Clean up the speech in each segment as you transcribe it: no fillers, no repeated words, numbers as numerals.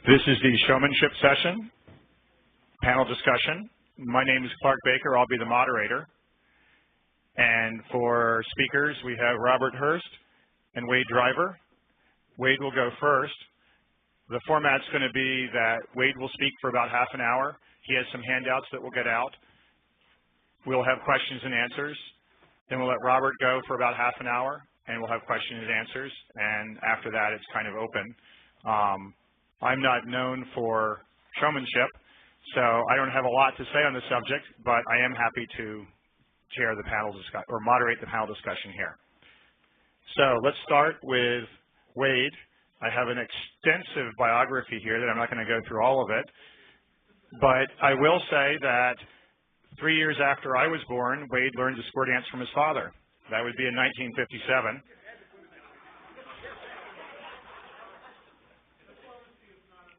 This is the showmanship session, panel discussion. My name is Clark Baker. I'll be the moderator. And for speakers, we have Robert Hurst and Wade Driver. Wade will go first. The format's going to be that Wade will speak for about half an hour. He has some handouts that we'll get out. We'll have questions and answers. Then we'll let Robert go for about half an hour, and we'll have questions and answers. And after that, it's kind of open. I'm not known for showmanship, so I don't have a lot to say on the subject, but I am happy to chair the panel discussion or moderate the panel discussion here. So let's start with Wade. I have an extensive biography here that I'm not going to go through all of it, but I will say that 3 years after I was born, Wade learned to square dance from his father. That would be in 1957.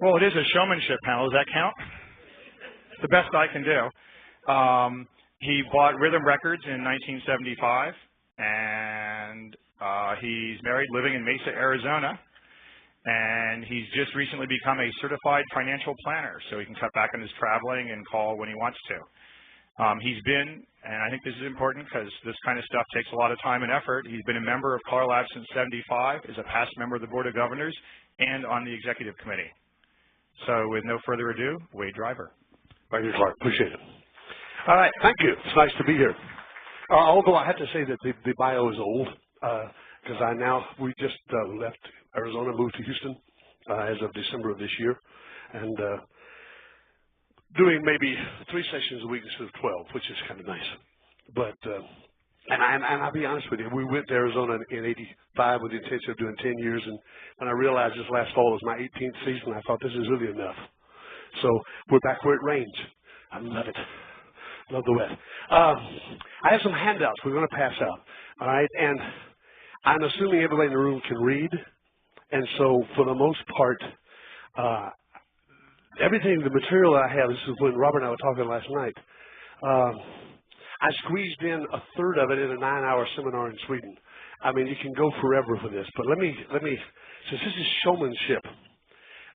Well, it is a showmanship panel. Does that count? It's the best I can do. He bought Rhythm Records in 1975, and he's married, living in Mesa, Arizona, and he's just recently become a certified financial planner, so he can cut back on his traveling and call when he wants to. He's been, and I think this is important because this kind of stuff takes a lot of time and effort, he's been a member of CALLERLAB since '75, is a past member of the Board of Governors, and on the Executive Committee. So with no further ado, Wade Driver. Thank you, Clark. Appreciate it. All right. Thank you. It's nice to be here. Although I have to say that the bio is old because we just left Arizona, moved to Houston as of December of this year, and doing maybe 3 sessions a week instead of 12, which is kind of nice. But and I'll be honest with you, we went to Arizona in '85 with the intention of doing 10 years, and when I realized this last fall was my 18th season, I thought this is really enough. So we're back where it rains. I love it. Love the wet. I have some handouts we're going to pass out, all right? And I'm assuming everybody in the room can read, and so for the most part, everything, the material that I have, this is when Robert and I were talking last night, I squeezed in a third of it in a 9-hour seminar in Sweden. I mean, you can go forever for this, but let me, since this is showmanship,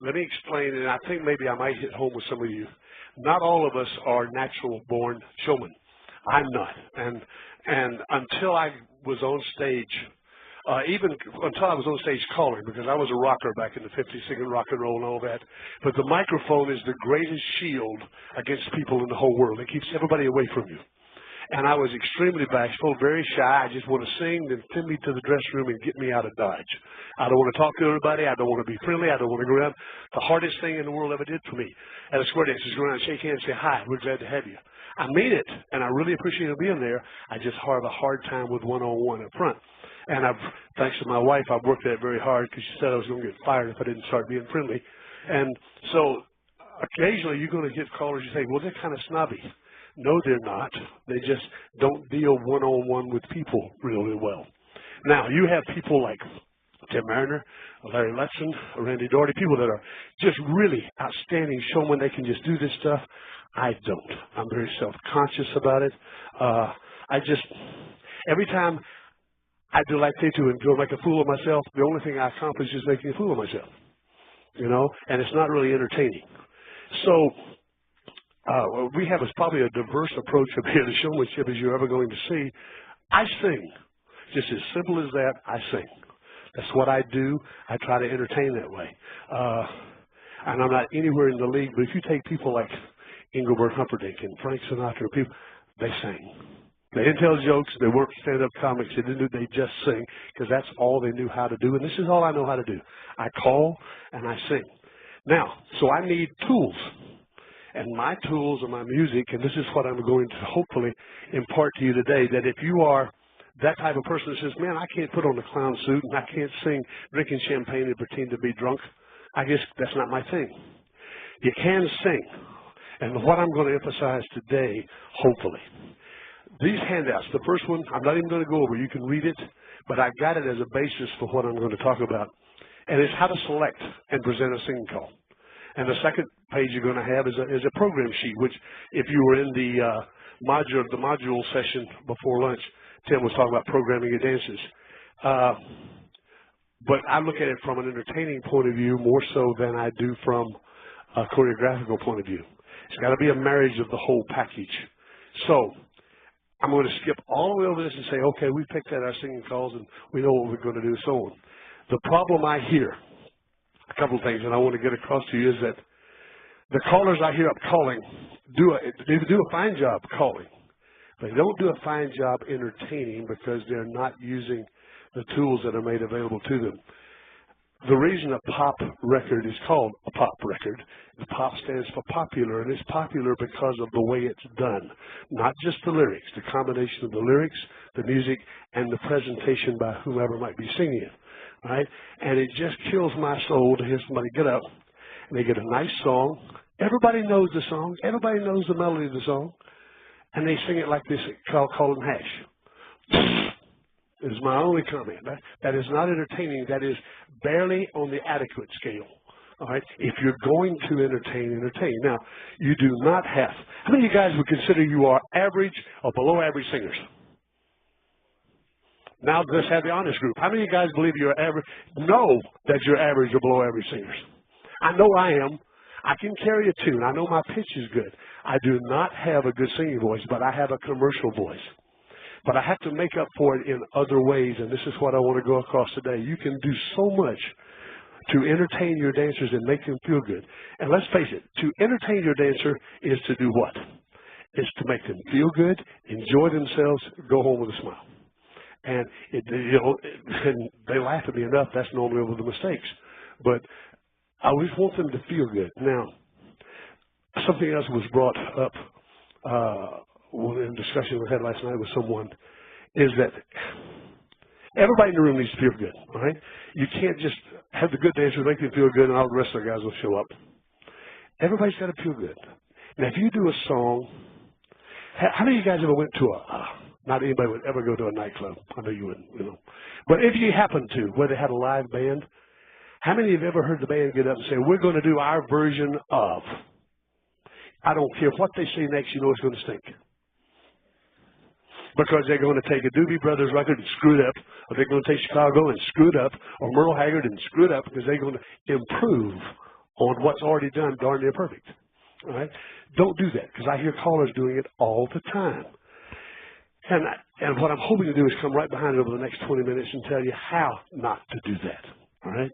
let me explain, and I think maybe I might hit home with some of you. Not all of us are natural-born showmen. I'm not, and until I was on stage, even until I was on stage calling, because I was a rocker back in the 50s, singing rock and roll and all that, but the microphone is the greatest shield against people in the whole world. It keeps everybody away from you. And I was extremely bashful, very shy. I just want to sing, then send me to the dressing room and get me out of Dodge. I don't want to talk to everybody. I don't want to be friendly. I don't want to go around. The hardest thing in the world ever did for me at a square dance is go around and shake hands and say, hi, we're glad to have you. I mean it, and I really appreciate being there. I just have a hard time with one-on-one up front. And thanks to my wife, I've worked at it very hard because she said I was going to get fired if I didn't start being friendly. And so occasionally you're going to get callers you say, well, they're kind of snobby. No, they're not. They just don't deal one-on-one with people really well. Now, you have people like Tim Mariner, Larry Letson, Randy Doherty, people that are just really outstanding showmen. They can just do this stuff. I don't. I'm very self-conscious about it. Every time I do like they do and go make a fool of myself, the only thing I accomplish is making a fool of myself, you know, and it's not really entertaining. So we have probably a diverse approach up here to showmanship as you're ever going to see. I sing. Just as simple as that, I sing. That's what I do. I try to entertain that way. And I'm not anywhere in the league, but if you take people like Engelbert Humperdinck and Frank Sinatra, people, they sang. They didn't tell jokes. They weren't stand-up comics. They just sing because that's all they knew how to do. And this is all I know how to do. I call and I sing. Now, so I need tools. And my tools are my music, and this is what I'm going to hopefully impart to you today, that if you are that type of person that says, man, I can't put on a clown suit and I can't sing drinking champagne and pretend to be drunk, I guess that's not my thing. You can sing. And what I'm going to emphasize today, hopefully, these handouts, the first one, I'm not even going to go over. You can read it, but I got it as a basis for what I'm going to talk about. And it's how to select and present a singing call. And the second page you're going to have is a program sheet, which if you were in the module session before lunch, Tim was talking about programming your dances. But I look at it from an entertaining point of view more so than I do from choreographical point of view. It's got to be a marriage of the whole package. So I'm going to skip all the way over this and say, okay, we picked out our singing calls and we know what we're going to do, so on. The problem I hear, a couple of things, and I want to get across to you, is that the callers I hear up calling they do a fine job calling. They don't do a fine job entertaining because they're not using the tools that are made available to them. The reason a pop record is called a pop record, the pop stands for popular, and it's popular because of the way it's done. Not just the lyrics, the combination of the lyrics, the music, and the presentation by whomever might be singing it. Right? And it just kills my soul to hear somebody get up and they get a nice song. Everybody knows the song. Everybody knows the melody of the song. And they sing it like this, call them hash. Is my only comment. That is not entertaining. That is barely on the adequate scale. All right? If you're going to entertain, entertain. Now, you do not have. How many of you guys would consider you are average or below average singers? Now, let's have the honest group. How many of you guys believe you're average? Know that you're average or below average singers. I know I am. I can carry a tune. I know my pitch is good. I do not have a good singing voice, but I have a commercial voice. But I have to make up for it in other ways, and this is what I want to go across today. You can do so much to entertain your dancers and make them feel good. And let's face it, to entertain your dancer is to do what? It's to make them feel good, enjoy themselves, go home with a smile. And, and they laugh at me enough, that's normally over the mistakes. But I always want them to feel good. Now, something else was brought up in a discussion we had last night with someone, is that everybody in the room needs to feel good, all right? You can't just have the good dancers make them feel good and all the rest of the guys will show up. Everybody's got to feel good. Now, if you do a song, how many of you guys ever went to not anybody would ever go to a nightclub. I know you wouldn't, But if you happen to, where they had a live band, how many of you have ever heard the band get up and say, we're going to do our version of? I don't care what they say next, you know it's going to stink. Because they're going to take a Doobie Brothers record and screw it up, or they're going to take Chicago and screw it up, or Merle Haggard and screw it up, because they're going to improve on what's already done darn near perfect. All right? Don't do that, because I hear callers doing it all the time. And what I'm hoping to do is come right behind it over the next 20 minutes and tell you how not to do that. All right?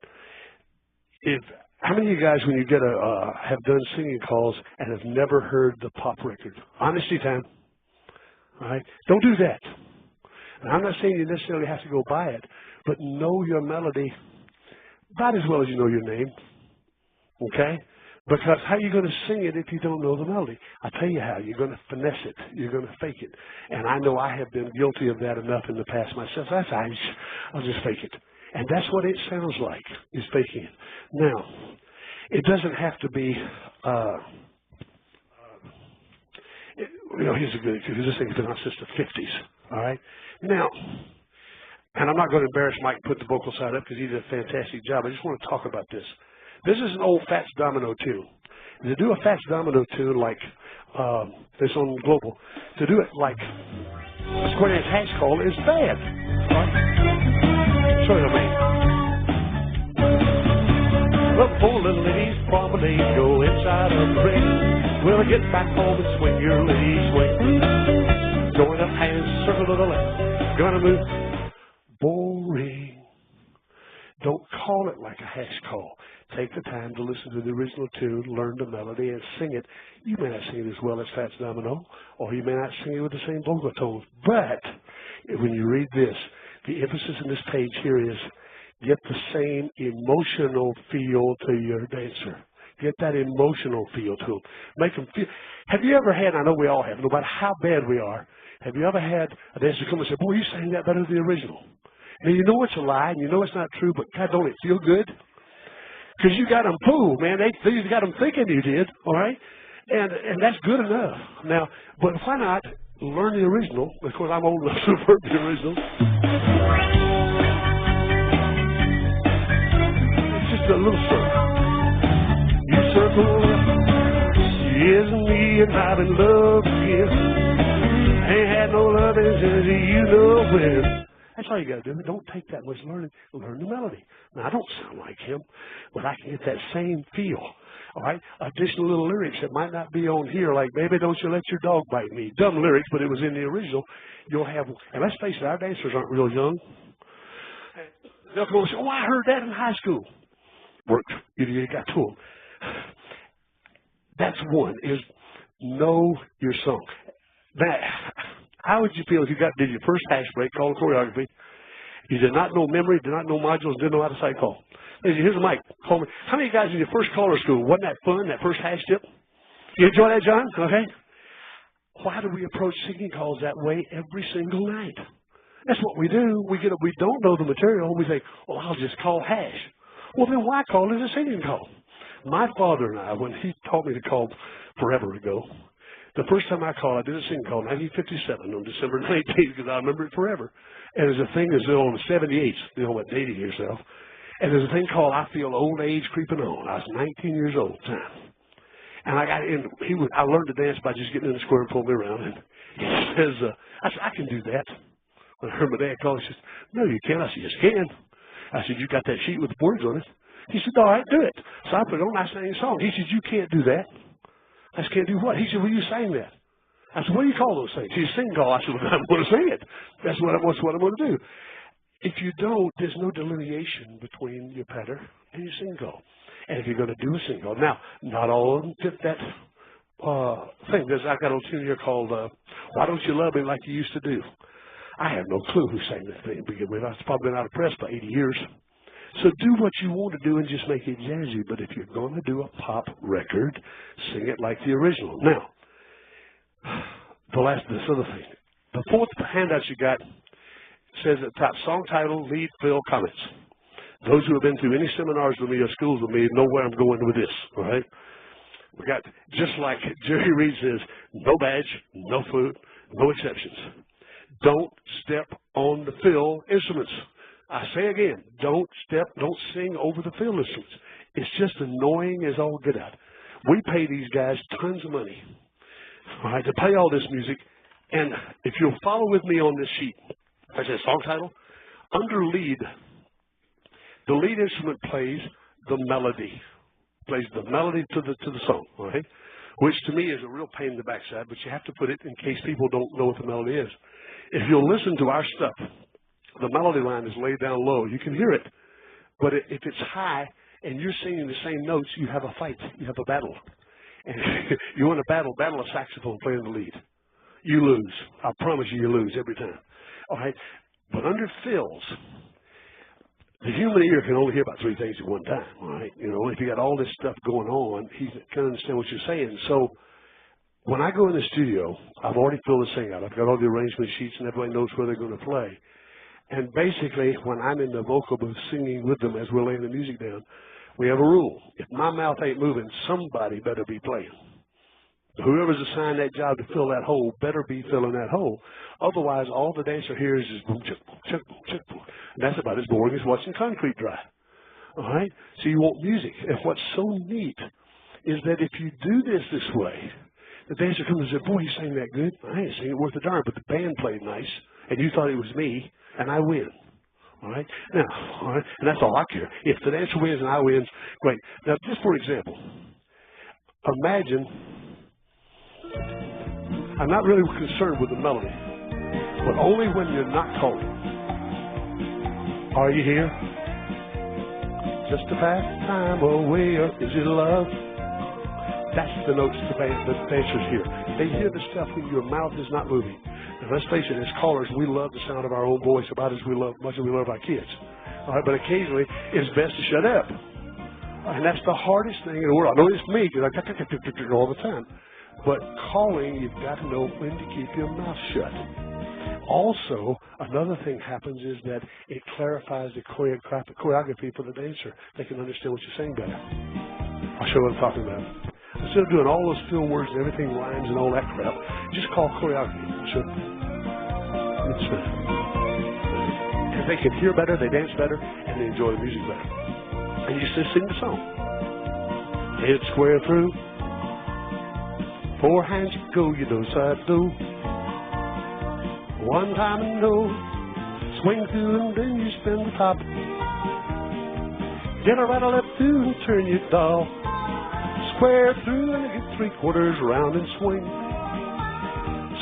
How many of you guys, when you get have done singing calls and have never heard the pop record? Honesty time. All right? Don't do that. And I'm not saying you necessarily have to go buy it, but know your melody about as well as you know your name. Okay? Because how are you going to sing it if you don't know the melody? I'll tell you how. You're going to finesse it. You're going to fake it. And I know I have been guilty of that enough in the past myself. I'll just fake it. And that's what it sounds like, is faking it. Now, it doesn't have to be, here's a good example. This thing's been on since the 50s, all right? Now, and I'm not going to embarrass Mike and put the vocal side up because he did a fantastic job. I just want to talk about this. This is an old Fats Domino tune. To do a Fats Domino tune like this on Global, to do it like a square dance hash call is bad. Right? Sorry, man. The four little ladies promenade, go inside a ring. Will I get back home and swing your lady swing? Going up hands, circle to the left. Gonna move. Boring. Don't call it like a hash call. Take the time to listen to the original tune, learn the melody, and sing it. You may not sing it as well as Fats Domino, or you may not sing it with the same vocal tones. But when you read this, the emphasis in this page here is get the same emotional feel to your dancer. Get that emotional feel to them. Make them feel. Have you ever had, I know we all have, no matter how bad we are, have you ever had a dancer come and say, boy, you sang that better than the original? Now, you know it's a lie, and you know it's not true, but God, don't it feel good? Because you got them fooled, man. You got them thinking you did, all right? And that's good enough. Now, but why not learn the original? Because I'm old enough to learn the original. It's just a little circle. You circle, yes, me and I'm in love again. Ain't had no loving since you know when. That's all you got to do. Don't take that much learning. Learn the melody. Now, I don't sound like him, but I can get that same feel. All right? Additional little lyrics that might not be on here, like, baby, don't you let your dog bite me. Dumb lyrics, but it was in the original. You'll have, and let's face it, our dancers aren't real young. They'll go and say, oh, I heard that in high school. Worked. You got to them. That's one, is know your song. Now, how would you feel if you did your first hash break called choreography? You did not know memory, did not know modules, didn't know how to sight call. Here's the mic. Call me. How many guys in your first caller school, wasn't that fun, that first hash tip? You enjoy that, John? Okay. Why do we approach singing calls that way every single night? That's what we do. We don't know the material. We say, well, I'll just call hash. Well, then why call it a singing call? My father and I, when he taught me to call forever ago, the first time I called, I did a singing call in 1957 on December 19th because I remember it forever. And there's a thing that's on the 78th, you know, about dating yourself. And there's a thing called I Feel Old Age Creeping On. I was 19 years old at the time. And I got in, I learned to dance by just getting in the square and pulling me around. And he says, I said, I can do that. When I heard my dad call, he says, no, you can't. I said, yes, you can. I said, you got that sheet with the words on it? He said, all right, do it. So I put it on, I sang a song. He said, you can't do that. I said, can't do what? He said, well, you sang that. I said, what do you call those things? He said, sing call. I said, well, I'm going to sing it. That's what I'm going to do. If you don't, there's no delineation between your patter and your sing call. And if you're going to do a sing call, now, not all of them fit that thing. I got a tune here called Why Don't You Love Me Like You Used to Do? I have no clue who sang that thing to begin with. It's probably been out of press for 80 years. So do what you want to do and just make it jazzy. But if you're going to do a pop record, sing it like the original. Now, this other thing. The fourth handout you got says at the top, song title, lead, fill, comments. Those who have been through any seminars with me or schools with me know where I'm going with this, all right? We got, just like Jerry Reed says, no badge, no food, no exceptions. Don't step on the fill instruments. I say again, don't sing over the fill instruments. It's just annoying as all get out. We pay these guys tons of money, all right, to play all this music. And if you'll follow with me on this sheet, I said song title, under lead, the lead instrument plays the melody to the song, all right? Which to me is a real pain in the backside, but you have to put it in case people don't know what the melody is. If you'll listen to our stuff, the melody line is laid down low. You can hear it. But if it's high and you're singing the same notes, you have a fight. You have a battle. And you want a battle a saxophone playing the lead. You lose. I promise you lose every time. All right? But under fills, the human ear can only hear about three things at one time. All right? You know, if you got all this stuff going on, he can understand what you're saying. So when I go in the studio, I've already filled this thing out. I've got all the arrangement sheets and everybody knows where they're going to play. And basically, when I'm in the vocal booth singing with them as we're laying the music down, we have a rule. If my mouth ain't moving, somebody better be playing. Whoever's assigned that job to fill that hole better be filling that hole. Otherwise, all the dancer hears is boom, chip, boom, chip, boom, chip, boom. And that's about as boring as watching concrete dry. All right? So you want music. And what's so neat is that if you do this way, the dancer comes and says, boy, you sang that good. I ain't singing worth a darn, but the band played nice, and you thought it was me, and I win. All right? Now, all right? And that's all I care. If the dancer wins and I win, great. Now, just for example, imagine, I'm not really concerned with the melody, but only when you're not calling. Are you here? Just to pass time away, or is it love? That's the notes the dancers hear. They hear the stuff when your mouth is not moving. And let's face it, as callers, we love the sound of our own voice about as much as we love our kids. All right, but occasionally, it's best to shut up. And that's the hardest thing in the world. I know it's me, because I all the time. But calling, you've got to know when to keep your mouth shut. Also, another thing happens is that it clarifies the choreography for the dancer. They can understand what you're saying better. I'll show you what I'm talking about. Instead of doing all those fill words and everything rhymes and all that crap, just call choreography. Sure. It's because they can hear better, they dance better, and they enjoy the music better. And you just sing the song. Head square through. 4 hands you go, you do side do. 1 time and no. Swing through and then you spin the top. Get a right or left through and turn your dial. Square through and get 3/4 round and swing.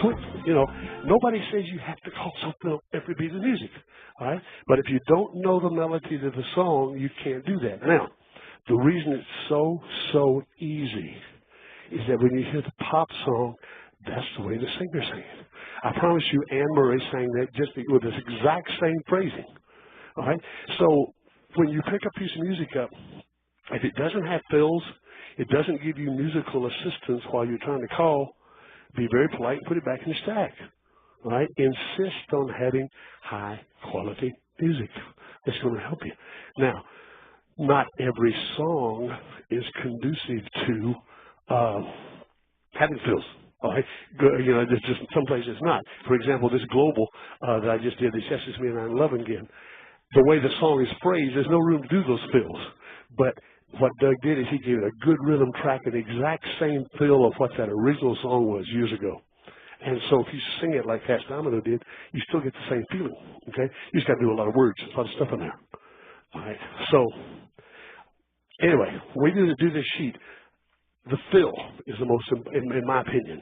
Swing, you know, nobody says you have to call something on every beat of music, all right? But if you don't know the melody to the song, you can't do that. Now, the reason it's so easy is that when you hear the pop song, that's the way the singer sang it. I promise you, Anne Murray sang that just with this exact same phrasing, all right? So when you pick a piece of music up, if it doesn't have fills, it doesn't give you musical assistance while you're trying to call, be very polite and put it back in the stack. All right? Insist on having high quality music. That's going to help you. Now, not every song is conducive to having fills. All right? You know, there's just some places it's not. For example, this global that I just did, this Yes Me and I'm Loving Again, the way the song is phrased, there's no room to do those fills. But what Doug did is he gave it a good rhythm track and the exact same feel of what that original song was years ago. And so if you sing it like Fats Domino did, you still get the same feeling, okay? You just got to do a lot of words, a lot of stuff in there. All right? So anyway, when we do this sheet, the fill is the most, in my opinion,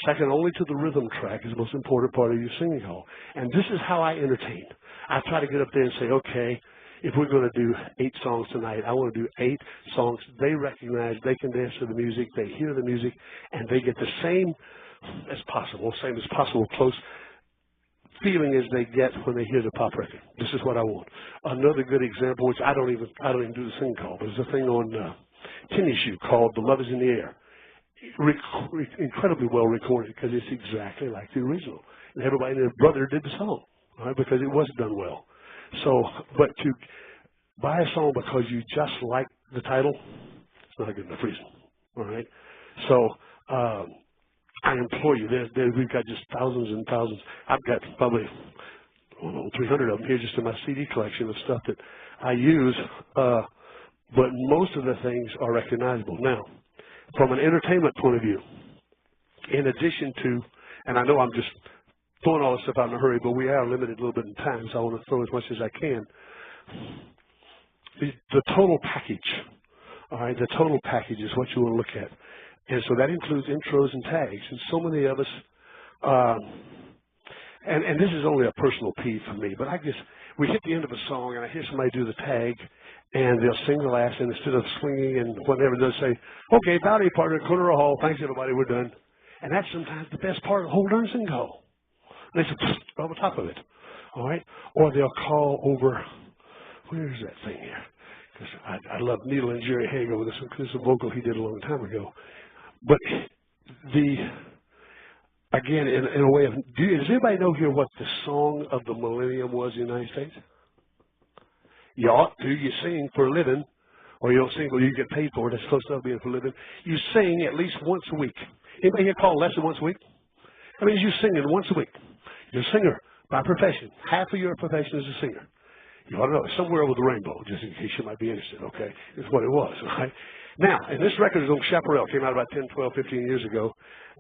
second only to the rhythm track, is the most important part of your singing call. And this is how I entertain. I try to get up there and say, okay, if we're going to do 8 songs tonight, I want to do 8 songs they recognize, they can dance to the music, they hear the music, and they get the same as possible, close feeling as they get when they hear the pop record. This is what I want. Another good example, which I don't even do the singing call, but there's a thing on Tennis Shoe called The Love Is in the Air. Incredibly well recorded because it's exactly like the original. And everybody and their brother did the song, all right, because it was done well. So, but to buy a song because you just like the title, it's not a good enough reason, all right? So, I implore you, we've got just thousands and thousands. I've got probably, 300 of them here just in my CD collection of stuff that I use, but most of the things are recognizable. Now, from an entertainment point of view, in addition to, and I know I'm just throwing all this stuff out in a hurry, but we are limited a little bit in time, so I want to throw as much as I can. The total package, all right, the total package is what you want to look at. And so that includes intros and tags. And so many of us, and this is only a personal peeve for me, but I guess we hit the end of a song and I hear somebody do the tag and they'll sing the last, and instead of swinging and whatever, they'll say, okay, howdy, partner, corner of hall, thanks everybody, we're done. And that's sometimes the best part of the whole darn sing call. And they say, over top of it, all right? Or they'll call over, where's that thing here? Because I love Neil and Jerry Hager with this one, because it's a vocal he did a long time ago. But again, in a way of, does anybody know here what the song of the millennium was in the United States? You ought to. You sing for a living, or you don't sing, or you get paid for it. That's close enough to being for a living. You sing at least once a week. Anybody here call less than once a week? I mean, you're singing once a week. You're a singer by profession. Half of your profession is a singer. You ought to know. Somewhere over the rainbow, just in case you might be interested, okay? Is what it was, right? Now, and this record is on Chaparral. Came out about 10, 12, 15 years ago.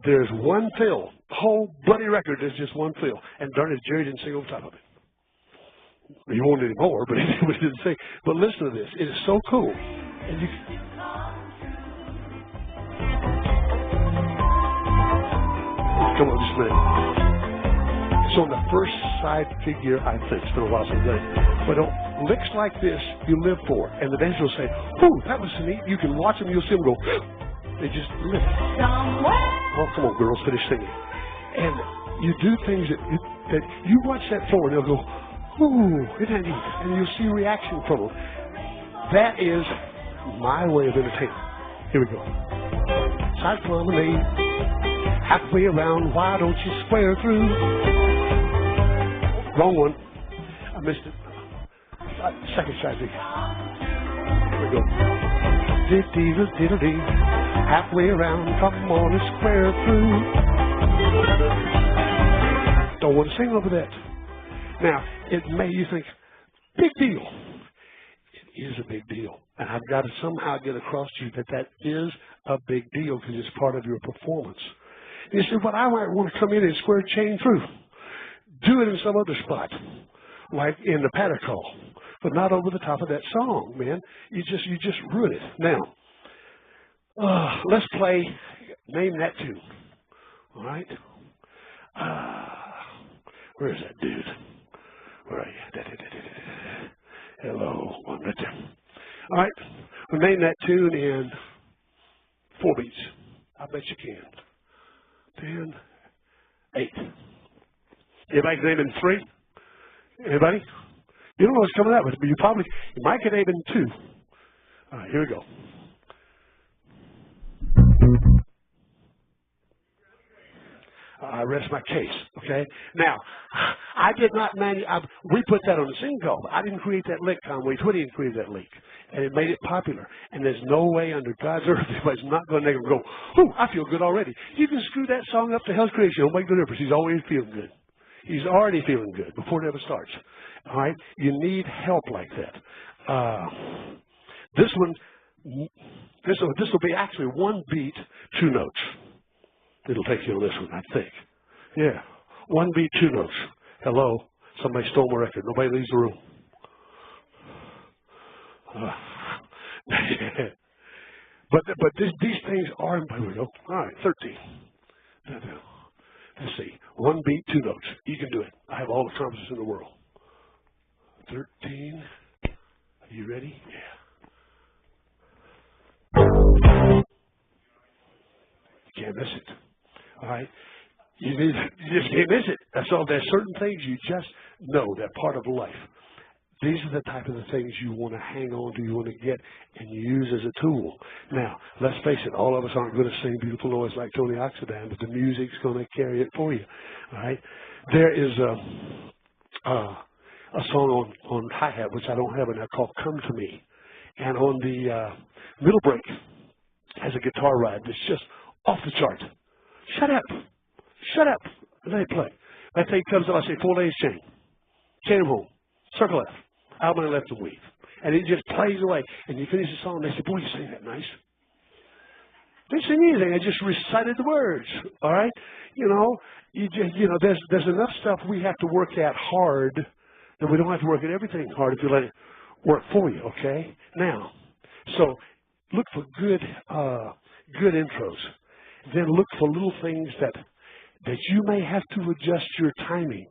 There's one fill. The whole bloody record is just one fill. And darn it, Jerry didn't sing over top of it. He wanted any more, but he didn't sing. But listen to this. It is so cool. And you... Come on, just a minute. It's on the first side figure, I think. It's been a while since I've done it. But licks like this, you live for. And the dancer will say, "Ooh, that was neat." You can watch them, you'll see them go, they just live. Oh, come on, girls, finish singing. And you do things that you watch that floor, and they'll go, "Ooh, isn't that neat?" And you'll see reaction from them. That is my way of entertainment. Here we go. Side promenade, halfway around, why don't you square through? Wrong one. I missed it. Second side. Here we go. Diddle-dee, halfway around, come on and square through. Don't want to sing over that. Now, it may, you think, big deal. It is a big deal. And I've got to somehow get across to you that is a big deal because it's part of your performance. And you say, "But I might want to come in and square chain through. Do it in some other spot." like in the patter call, but not over the top of that song, man. You just ruin it. Now, let's play Name That Tune. All right. Where's that dude? Where are you? Hello, one right there. All right. We'll name that tune in 4 beats. I bet you can. 10, 8. Anybody can name in 3? Anybody? You don't know what's coming up, but you might get name in 2. All right, here we go. I rest my case, okay? Now, I did not we put that on the sing call. I didn't create that lick, Conway. Twitty didn't create that lick. And it made it popular. And there's no way under God's earth anybody's not going to make him go, ooh, I feel good already. You can screw that song up to hell's creation. It'll make no difference. He's always feeling good. He's already feeling good before it ever starts. All right? You need help like that. This will be actually 1 beat, 2 notes. It'll take you on this one, I think. Yeah. 1 beat, 2 notes. Hello. Somebody stole my record. Nobody leaves the room. But these things are, here we go. All right, 13. Let's see. 1 beat, 2 notes. You can do it. I have all the confidence in the world. 13. Are you ready? Yeah. You can't miss it. All right? You just can't miss it. That's all. There's certain things you just know. They're part of life. These are the type of the things you want to hang on to, you want to get and use as a tool. Now, let's face it, all of us aren't going to sing beautiful noise like Tony Oxidine, but the music's going to carry it for you. All right? There is a song on hi-hat, which I don't have in there, called Come to Me. And on the middle break has a guitar ride that's just off the chart. Shut up. Shut up. And let it play. That thing comes up, I say, 4 lanes chain. Chain them home. Circle left. Out on the left and weave. And it just plays away. And you finish the song and they say, boy, you sang that nice. They didn't sing anything. I just recited the words. All right? There's enough stuff we have to work at hard that we don't have to work at everything hard if you let it work for you, okay? Now, so look for good intros. Then look for little things that you may have to adjust your timing.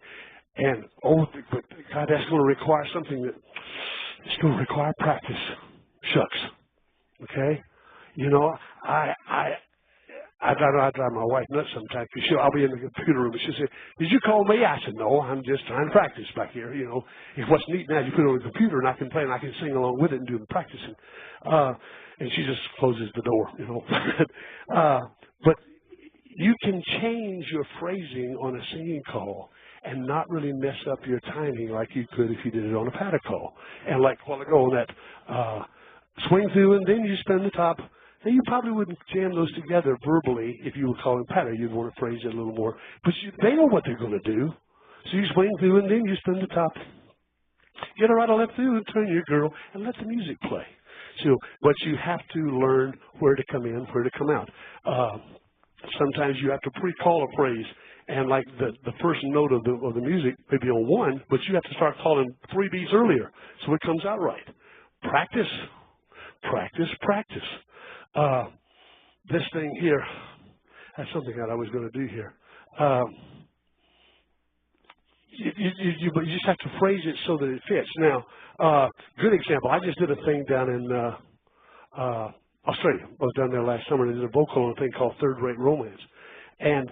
And, but God, that's going to require something that it's going to require practice. Shucks. Okay? I drive my wife nuts sometimes because I'll be in the computer room and she'll say, did you call me? I said, no, I'm just trying to practice back here. If what's neat now, you put it on the computer and I can play and I can sing along with it and do the practicing. And she just closes the door, But you can change your phrasing on a singing call and not really mess up your timing like you could if you did it on a patter call. And like a while ago on that swing through and then you spin the top. Now, you probably wouldn't jam those together verbally if you were calling patter. You'd want to phrase it a little more. But they know what they're going to do. So you swing through and then you spin the top. Get a right or left through and turn your girl and let the music play. So, but you have to learn where to come in, where to come out. Sometimes you have to pre-call a phrase, and like the first note of the music may be on 1, but you have to start calling 3 beats earlier so it comes out right. Practice, practice, practice. This thing here, that's something that I was going to do here. But you just have to phrase it so that it fits. Now, good example. I just did a thing down in Australia. I was down there last summer and did a vocal on a thing called Third Rate Romance. And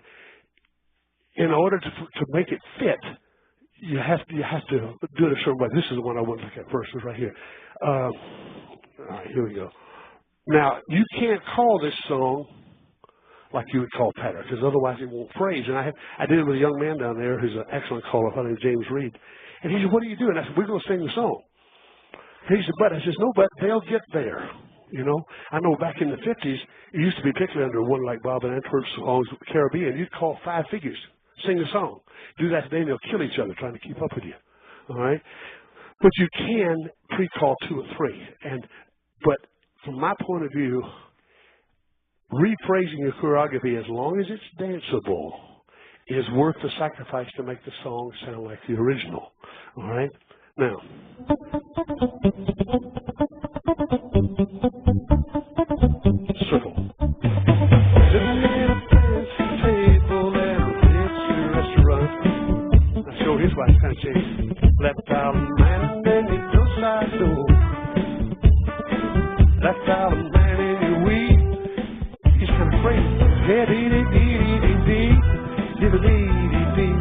in order to make it fit, you have to do it a certain way. This is the one I want to look at first. It's right here. All right, here we go. Now, you can't call this song like you would call patter, because otherwise it won't phrase. And I did it with a young man down there who's an excellent caller, by the name of James Reed. And he said, what are you doing? I said, we're going to sing the song. He said, but I said, no, but they'll get there. I know back in the 50s, it used to be particularly under one like Bob and Antwerp's songs, Caribbean, you'd call 5 figures, sing a song. Do that today and they'll kill each other trying to keep up with you. All right? But you can pre-call 2 or 3. But from my point of view, rephrasing your choreography, as long as it's danceable, is worth the sacrifice to make the song sound like the original. All right? Now, circle. Sitting at a fancy table at a fancy restaurant. Now, show his wife kind of changed. Left out a man and he goes side door. Left out a man in your weed. He's kind of crazy. Yeah, dee-dee-dee-dee-dee-dee. Dee-dee-dee-dee-dee.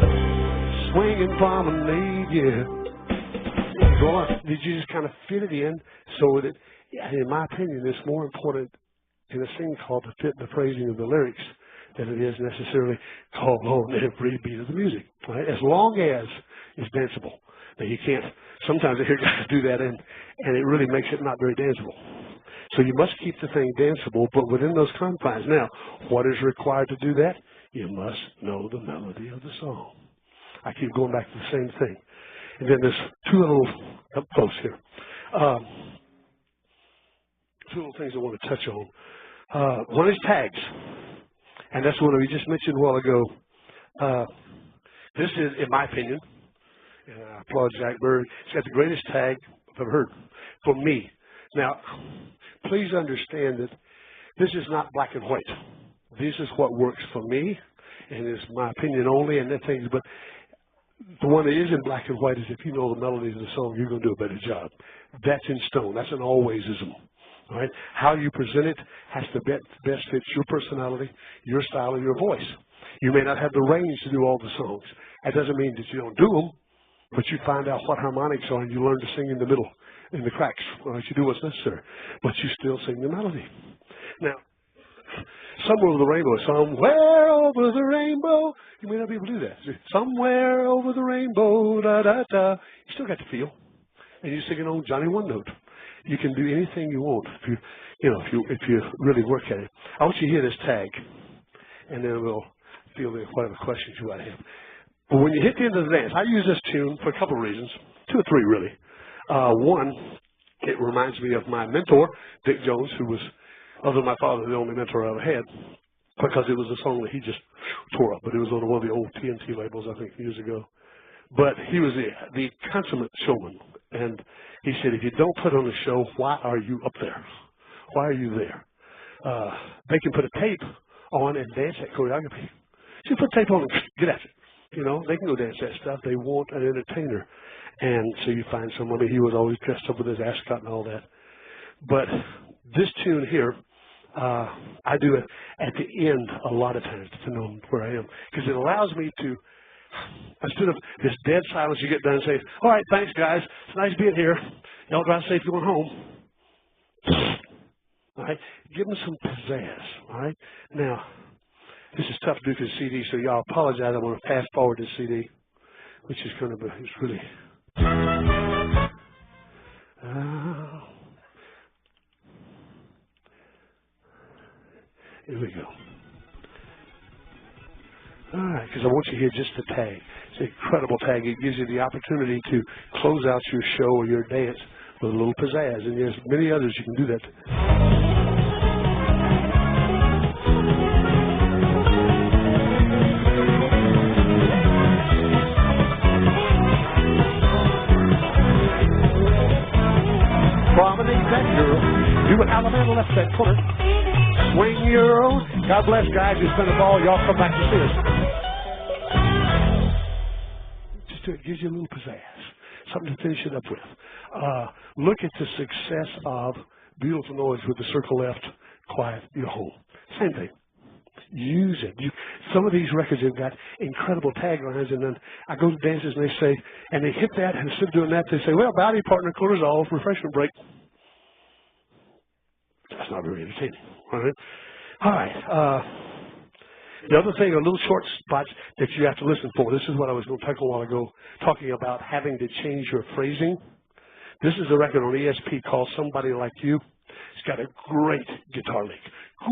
Swinging promenade, yeah. Go on. Did you just kind of fit it in so that, in my opinion, it's more important in a sing call to fit the phrasing of the lyrics than it is necessarily called on every beat of the music, right? As long as it's danceable. Now, you can't, sometimes I hear guys do that and it really makes it not very danceable. So you must keep the thing danceable, but within those confines. Now, what is required to do that? You must know the melody of the song. I keep going back to the same thing. And then there's two little, up close here, two little things I want to touch on. One is tags. And that's one we just mentioned a while ago. This is, in my opinion, and I applaud Jack Bird, it's got the greatest tag I've ever heard for me. Now, please understand that this is not black and white. This is what works for me, and it's my opinion only, and that things. But the one that is in black and white is if you know the melodies of the song, you're going to do a better job. That's in stone. That's an alwaysism. All right? How you present it has to best fit your personality, your style, and your voice. You may not have the range to do all the songs. That doesn't mean that you don't do them, but you find out what harmonics are and you learn to sing in the middle, in the cracks. All right? You do what's necessary, but you still sing the melody. Now, somewhere over the rainbow, somewhere over the rainbow. You may not be able to do that. Somewhere over the rainbow, da da da. You still got to feel, and you're singing on Johnny One Note. You can do anything you want if you really work at it. I want you to hear this tag, and then we'll feel whatever questions you might have. But when you hit the end of the dance, I use this tune for a couple of reasons, two or three really. One, it reminds me of my mentor, Dick Jones, who was, other than my father, the only mentor I ever had, because it was a song that he just tore up, but it was on one of the old TNT labels, I think, years ago. But he was the consummate showman, and he said, if you don't put on a show, why are you up there? Why are you there? They can put a tape on and dance that choreography. So you put tape on and get at it. You know, they can go dance that stuff. They want an entertainer. And so you find someone, he was always dressed up with his ascot and all that. But this tune here, I do it at the end a lot of times to know where I am. Because it allows me to, instead of this dead silence, you get done and say, all right, thanks, guys. It's nice being here. Y'all drive safe going home. All right? Give them some pizzazz. All right? Now, this is tough to do for the CD, so y'all apologize. I'm going to fast forward this CD, which is going to be, it's really. Here we go. All right, because I want you to hear just the tag. It's an incredible tag. It gives you the opportunity to close out your show or your dance with a little pizzazz, and there's many others you can do that. Promenade that girl. Do an Alabama left that corner. Swing your own. God bless, guys. It's been a ball. Y'all come back to see us. Just do it. Gives you a little pizzazz. Something to finish it up with. Look at the success of Beautiful Noise with the circle left, quiet, you're home. Same thing. Use it. Some of these records have got incredible taglines, and then I go to dances and they say, and they hit that, and instead of doing that, they say, well, bounty partner, quarters off, refreshment break. That's not very entertaining. All right. All right. The other thing, a little short spots that you have to listen for. This is what I was going to talk a while ago, talking about having to change your phrasing. This is a record on ESP called Somebody Like You. It's got a great guitar lick.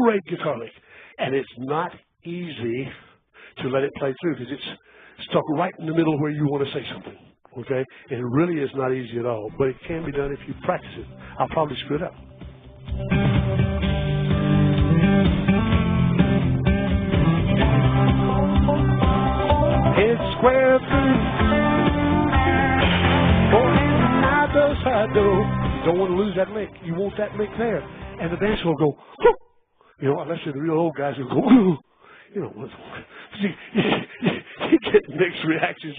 Great guitar lick. And it's not easy to let it play through because it's stuck right in the middle where you want to say something. Okay? And it really is not easy at all. But it can be done if you practice it. I'll probably screw it up. square through. Forehand, now do, side do. You don't want to lose that lick. You want that lick there. And the dancer will go, whoo. You know, unless you're the real old guys who go, whoo. You know, you get mixed reactions.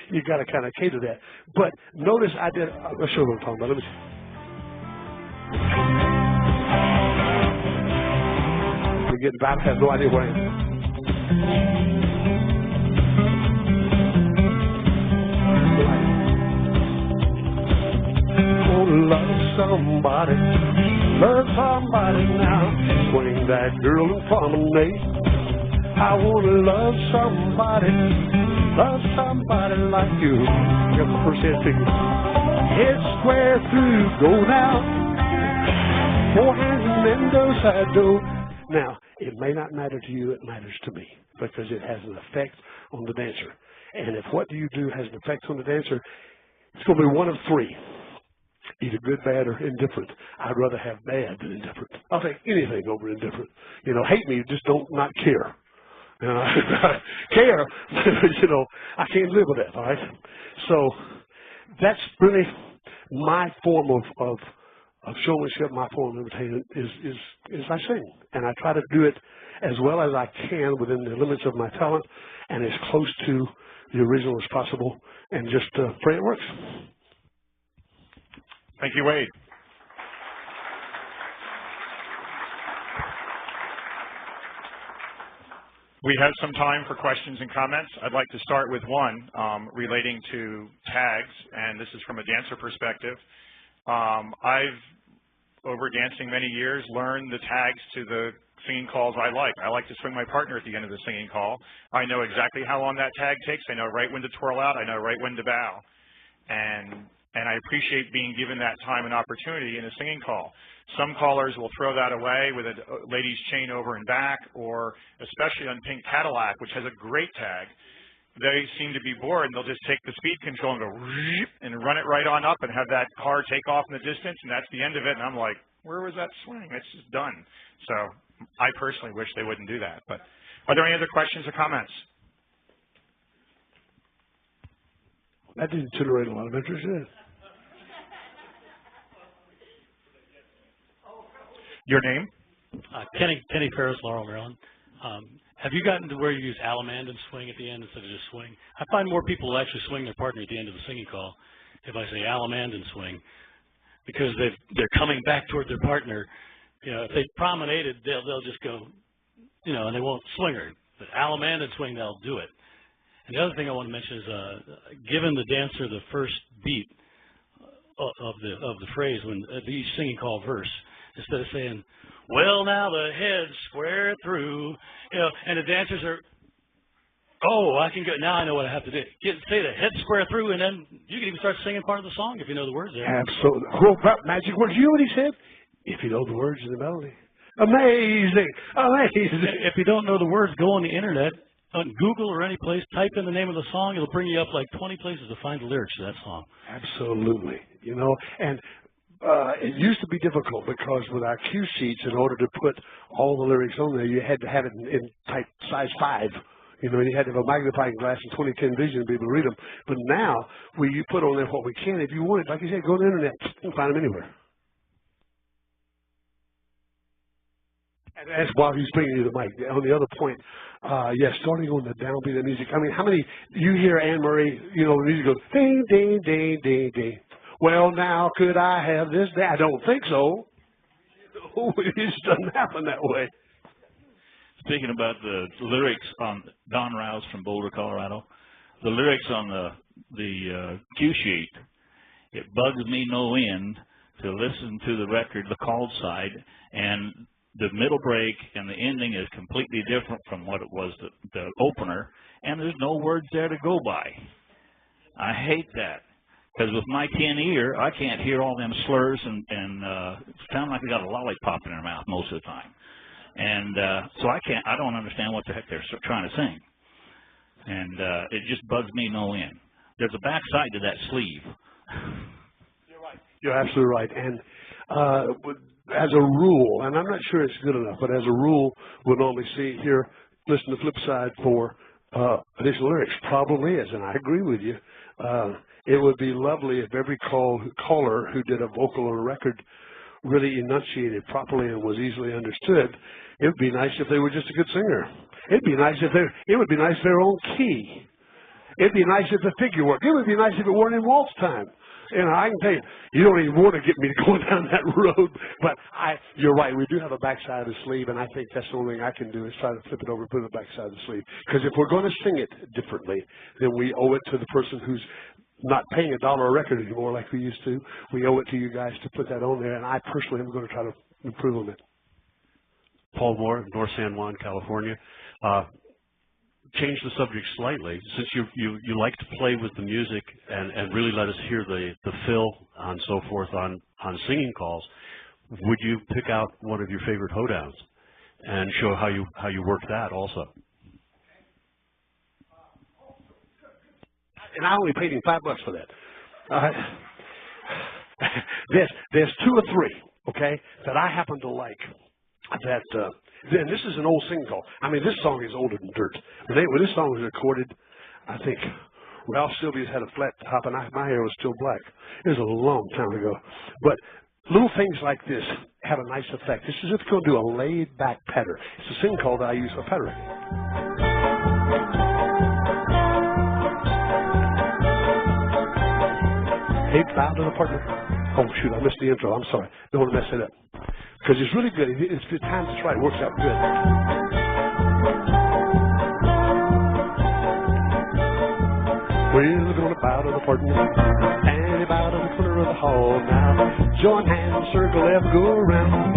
You got to kind of cater that. But notice I did. I'll show you what I'm talking about. Let me see. We're getting back. I have no idea where I am. Oh, love somebody now. Swing that girl in front of me. I want to love somebody like you. Here's the first head figure. Head square through, go down. Forehand and then do, side do. Now, it may not matter to you, it matters to me because it has an effect on the dancer. And if what you do has an effect on the dancer, it's going to be one of three. Either good, bad, or indifferent. I'd rather have bad than indifferent. I'll take anything over indifferent. You know, hate me, just don't not care. Care, you know, I can't live with that, all right? So that's really my form of showmanship, my form of entertainment is I sing. And I try to do it as well as I can within the limits of my talent and as close to the original as possible and just pray it works. Thank you, Wade. We have some time for questions and comments. I'd like to start with one relating to tags, and this is from a dancer perspective. I've, over dancing many years, learned the tags to the singing calls I like. I like to swing my partner at the end of the singing call. I know exactly how long that tag takes. I know right when to twirl out. I know right when to bow. And I appreciate being given that time and opportunity in a singing call. Some callers will throw that away with a lady's chain over and back, or especially on Pink Cadillac, which has a great tag. They seem to be bored, and they'll just take the speed control and go and run it right on up and have that car take off in the distance, and that's the end of it. And I'm like, where was that swing? It's just done. So I personally wish they wouldn't do that. But are there any other questions or comments? That didn't generate a lot of interest, did it? Your name? Kenny Ferris, Laurel, Maryland. Have you gotten to where you use Alamand and swing at the end instead of just swing? I find more people will actually swing their partner at the end of the singing call if I say Alamand and swing, because they're coming back toward their partner. You know, if they promenaded, they'll just go, you know, and they won't swing her. But Alamand and swing, they'll do it. And the other thing I want to mention is giving the dancer the first beat of the phrase when each singing call verse. Instead of saying, well, now the head's square through, you know, and the dancers are, oh, I can go, now I know what I have to do. Say the head square through, and then you can even start singing part of the song if you know the words there. Absolutely. Magic words. You know what he said? If you know the words of the melody. Amazing. Amazing. If you don't know the words, go on the internet, on Google or any place, type in the name of the song. It'll bring you up like 20 places to find the lyrics to that song. Absolutely. You know, and it used to be difficult because with our cue sheets, in order to put all the lyrics on there, you had to have it in type size 5. You know, and you had to have a magnifying glass and 20/10 vision to be able to read them. But now, you put on there what we can. If you want it, like you said, go on the internet and find them anywhere. And that's while he's bringing you the mic. On the other point, yes, starting on the downbeat of music. I mean, how many, you hear Anne Marie, you know, the music goes, ding, ding, ding, ding, ding. Well, now, could I have this? I don't think so. It just doesn't happen that way. Speaking about the lyrics on Don Rouse from Boulder, Colorado, the lyrics on the cue sheet, it bugs me no end to listen to the record, the called side, and the middle break and the ending is completely different from what it was the opener, and there's no words there to go by. I hate that. Because with my 10 ear, I can't hear all them slurs and sound like they got a lollipop in their mouth most of the time. And so I don't understand what the heck they're trying to sing. And it just bugs me no end. There's a back side to that sleeve. You're right. You're absolutely right. And as a rule, and I'm not sure it's good enough, but as a rule, we'll normally see here, listen to the flip side for additional lyrics? Probably is, and I agree with you. It would be lovely if every caller who did a vocal or a record really enunciated properly and was easily understood. It would be nice if they were just a good singer. It would be nice if they were on key. It'd be nice if the figure worked. It would be nice if it weren't in waltz time. You know, I can tell you, you don't even want to get me to go down that road. But you're right. We do have a backside of the sleeve, and I think that's the only thing I can do is try to flip it over and put it on the backside of the sleeve. Because if we're going to sing it differently, then we owe it to the person who's not paying $1 a record anymore like we used to. We owe it to you guys to put that on there, and I personally am going to try to improve on it. Paul Moore, North San Juan, California. Change the subject slightly. Since you like to play with the music and really let us hear the fill and so forth on singing calls, would you pick out one of your favorite hoedowns and show how you work that also? And I only paid him $5 for that. There's 2 or 3, okay, that I happen to like. And this is an old sing call. I mean, this song is older than dirt. When this song was recorded, I think Ralph Sylvia's had a flat top, and my hair was still black. It was a long time ago. But little things like this have a nice effect. This is if you're going to do a laid-back patter. It's a sing call that I use for pattering. Hey, bow to the partner. Oh, shoot, I missed the intro. I'm sorry. Don't want to mess it up. Because it's really good. If the time's just right, it works out good. We're going to bow to the partner, and they bow to the corner of the hall now. Join hands, circle left, go around.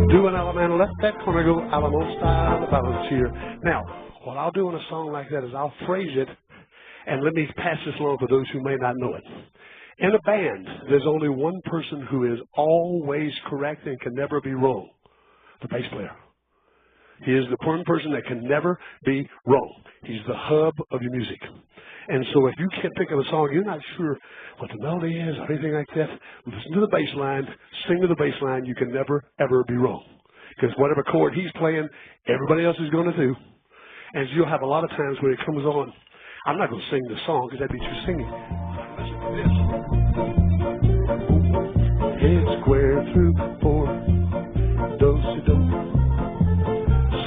Do an Alabama, let that corner go, Alamo style, the balance here. Now, what I'll do in a song like that is I'll phrase it, and let me pass this along for those who may not know it. In a band, there's only one person who is always correct and can never be wrong, the bass player. He is the one person that can never be wrong. He's the hub of your music. And so if you can't pick up a song, you're not sure what the melody is or anything like that, listen to the bass line, sing to the bass line. You can never, ever be wrong. Because whatever chord he's playing, everybody else is going to do. And so you'll have a lot of times when it comes on, I'm not going to sing the song because that'd be too singing. Listen to this. Head square through 4, do-si-do.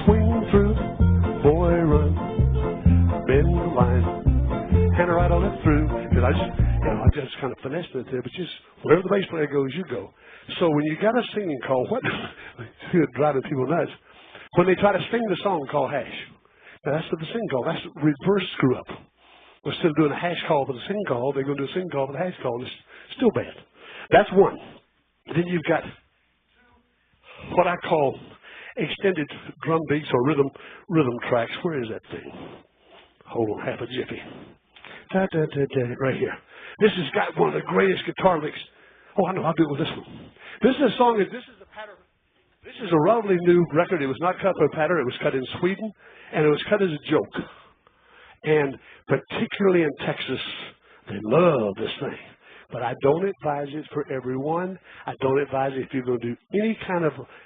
Swing through, boy run, bend the line, hand right on it through. And I just kind of finessed it there, but just wherever the bass player goes, you go. So when you got a singing call, what driving people nuts? When they try to sing the song called hash. Now that's for the sing call. That's reverse screw up. Instead of doing a hash call for the sing call, they're going to do a sing call for the hash call. It's still bad. That's one. Then you've got what I call extended drum beats or rhythm tracks. Where is that thing? Hold on, half a jiffy. Right here. This has got one of the greatest guitar licks. Oh, I know. I'll do it with this one. This is a song. This is a pattern. This is a relatively new record. It was not cut for a pattern. It was cut in Sweden, and it was cut as a joke. And particularly in Texas, they love this thing. But I don't advise it for everyone. I don't advise it if you're going to do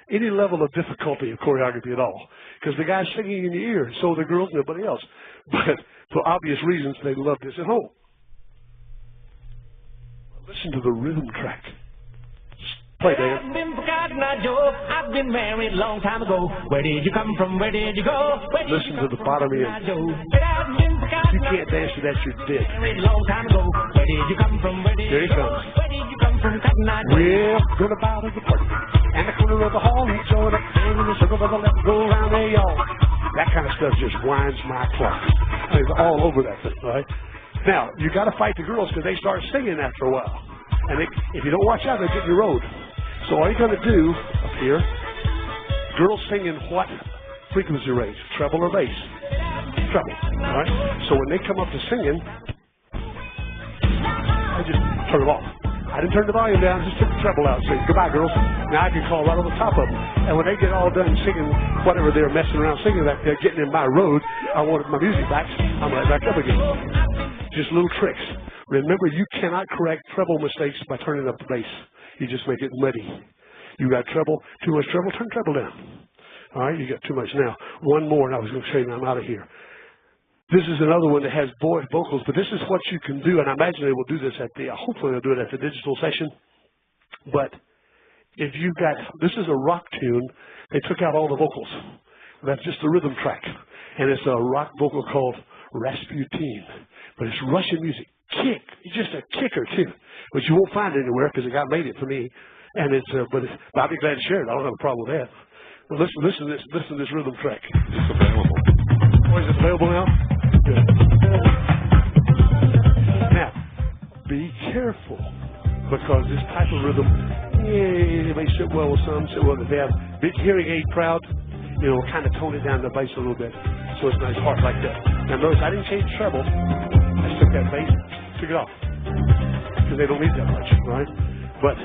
any level of difficulty of choreography at all. Because the guy's singing in your ear, and so are the girls, nobody else. But for obvious reasons, they love this at home. Listen to the rhythm track. Play, Dan. I've been forgotten, I joke. I've been married a long time ago. Where did you come from? Where did you go? Listen to the bottom end. You can't dance to that, you're dead. Long time ago. Where did you come from? Where did Here he you go? comes. Where did you come from? We're gonna bow to the party. And the corner of the hall, each other, and in the circle of the left, go around there, y'all. That kind of stuff just winds my clock. It's all over that thing, right? Now, you got to fight the girls because they start singing after a while. And if you don't watch out, they'll get in your road. So all you got to do up here, girls sing in what frequency range? Treble or bass? Treble. All right? So when they come up to singing, I just turn them off. I didn't turn the volume down, just took the treble out and said, goodbye, girls. Now I can call right on the top of them. And when they get all done singing whatever they're messing around singing back there, getting in my road, I wanted my music back, I'm right back up again. Just little tricks. Remember, you cannot correct treble mistakes by turning up the bass. You just make it muddy. You got treble, too much treble, turn treble down. All right, you got too much now. One more, and I was going to say, and I'm out of here. This is another one that has vocals, but this is what you can do, and I imagine they will do this at the, hopefully they'll do it at the digital session. But if you've got, this is a rock tune, they took out all the vocals. That's just a rhythm track. And it's a rock vocal called Rasputin. But it's Russian music. Kick. It's just a kicker, too. But you won't find it anywhere because the guy made it for me. And it's, but I'll be glad to share it. I don't have a problem with that. Well, listen to this rhythm track. It's available. Oh, is it available now? Good. Now, be careful. Because this type of rhythm, it may sit well with some, sit well if they have big hearing aid crowd, you know, kind of tone it down the bass a little bit. So it's nice hard like that. Now notice I didn't change treble. I just took that bass, took it off. Because they don't need that much, right? But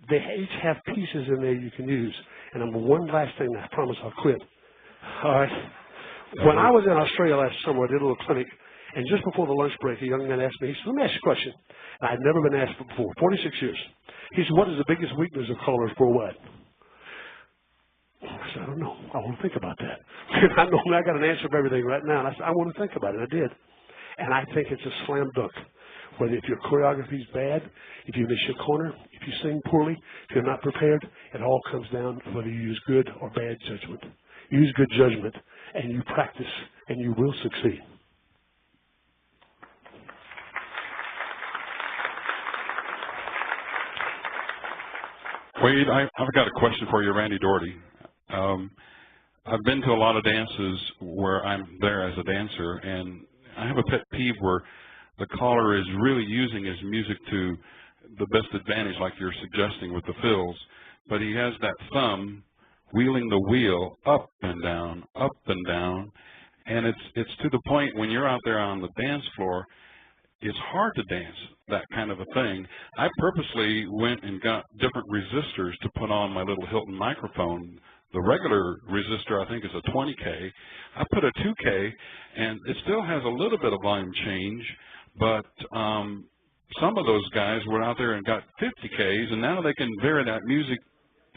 they each have pieces in there you can use. And one last thing, I promise I'll quit. All right. When I was in Australia last summer, I did a little clinic. And just before the lunch break, a young man asked me, he said, let me ask you a question. And I'd never been asked before, 46 years. He said, what is the biggest weakness of callers worldwide? I said, I don't know. I want to think about that. I know I got an answer for everything right now. And I said, I want to think about it. I did. And I think it's a slam dunk. Whether if your choreography is bad, if you miss your corner, if you sing poorly, if you're not prepared, it all comes down to whether you use good or bad judgment. Use good judgment, and you practice, and you will succeed. Wade, I've got a question for you, Randy Doherty. I've been to a lot of dances where I'm there as a dancer, and I have a pet peeve where the caller is really using his music to the best advantage, like you're suggesting with the fills, but he has that thumb wheeling the wheel up and down, and it's to the point when you're out there on the dance floor, it's hard to dance that kind of a thing. I purposely went and got different resistors to put on my little Hilton microphone. The regular resistor, I think, is a 20K. I put a 2K, and it still has a little bit of volume change, but some of those guys were out there and got 50Ks, and now they can vary that music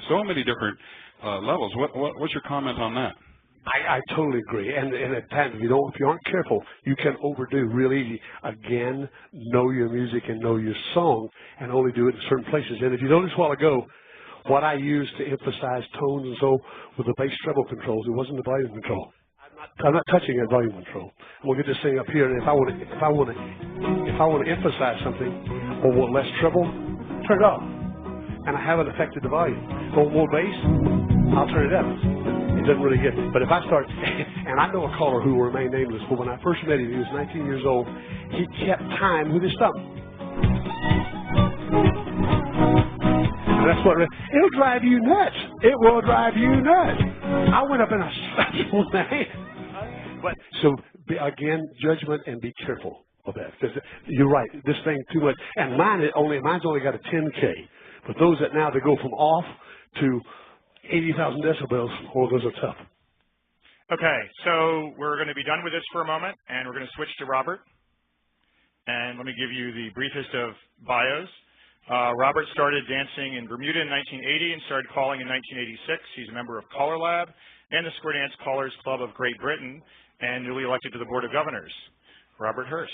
so many different levels. What's your comment on that? I totally agree. And at times, if you aren't careful, you can overdo real easy. Again, know your music and know your song and only do it in certain places. And if you noticed a while ago, what I used to emphasize tones and so with the bass treble controls, it wasn't the volume control. I'm not touching that volume control. I'm gonna get this thing up here, and if I want to emphasize something or want less treble, turn it off. And I haven't affected the volume. Or more bass, I'll turn it up. It doesn't really get me. But if I start, and I know a caller who will remain nameless, but when I first met him, he was 19 years old. He kept time with his thumb. And that's what, it'll drive you nuts. It will drive you nuts. I went up in a special man. But, so, again, judgment and be careful of that. Because you're right, this thing too much. And mine's only got a 10K. But those that now, they go from off to 80,000 decibels, those are tough. Okay, so we're going to be done with this for a moment, and we're going to switch to Robert. And let me give you the briefest of bios. Robert started dancing in Bermuda in 1980 and started calling in 1986. He's a member of CALLERLAB and the Square Dance Callers Club of Great Britain, and newly elected to the Board of Governors. Robert Hurst.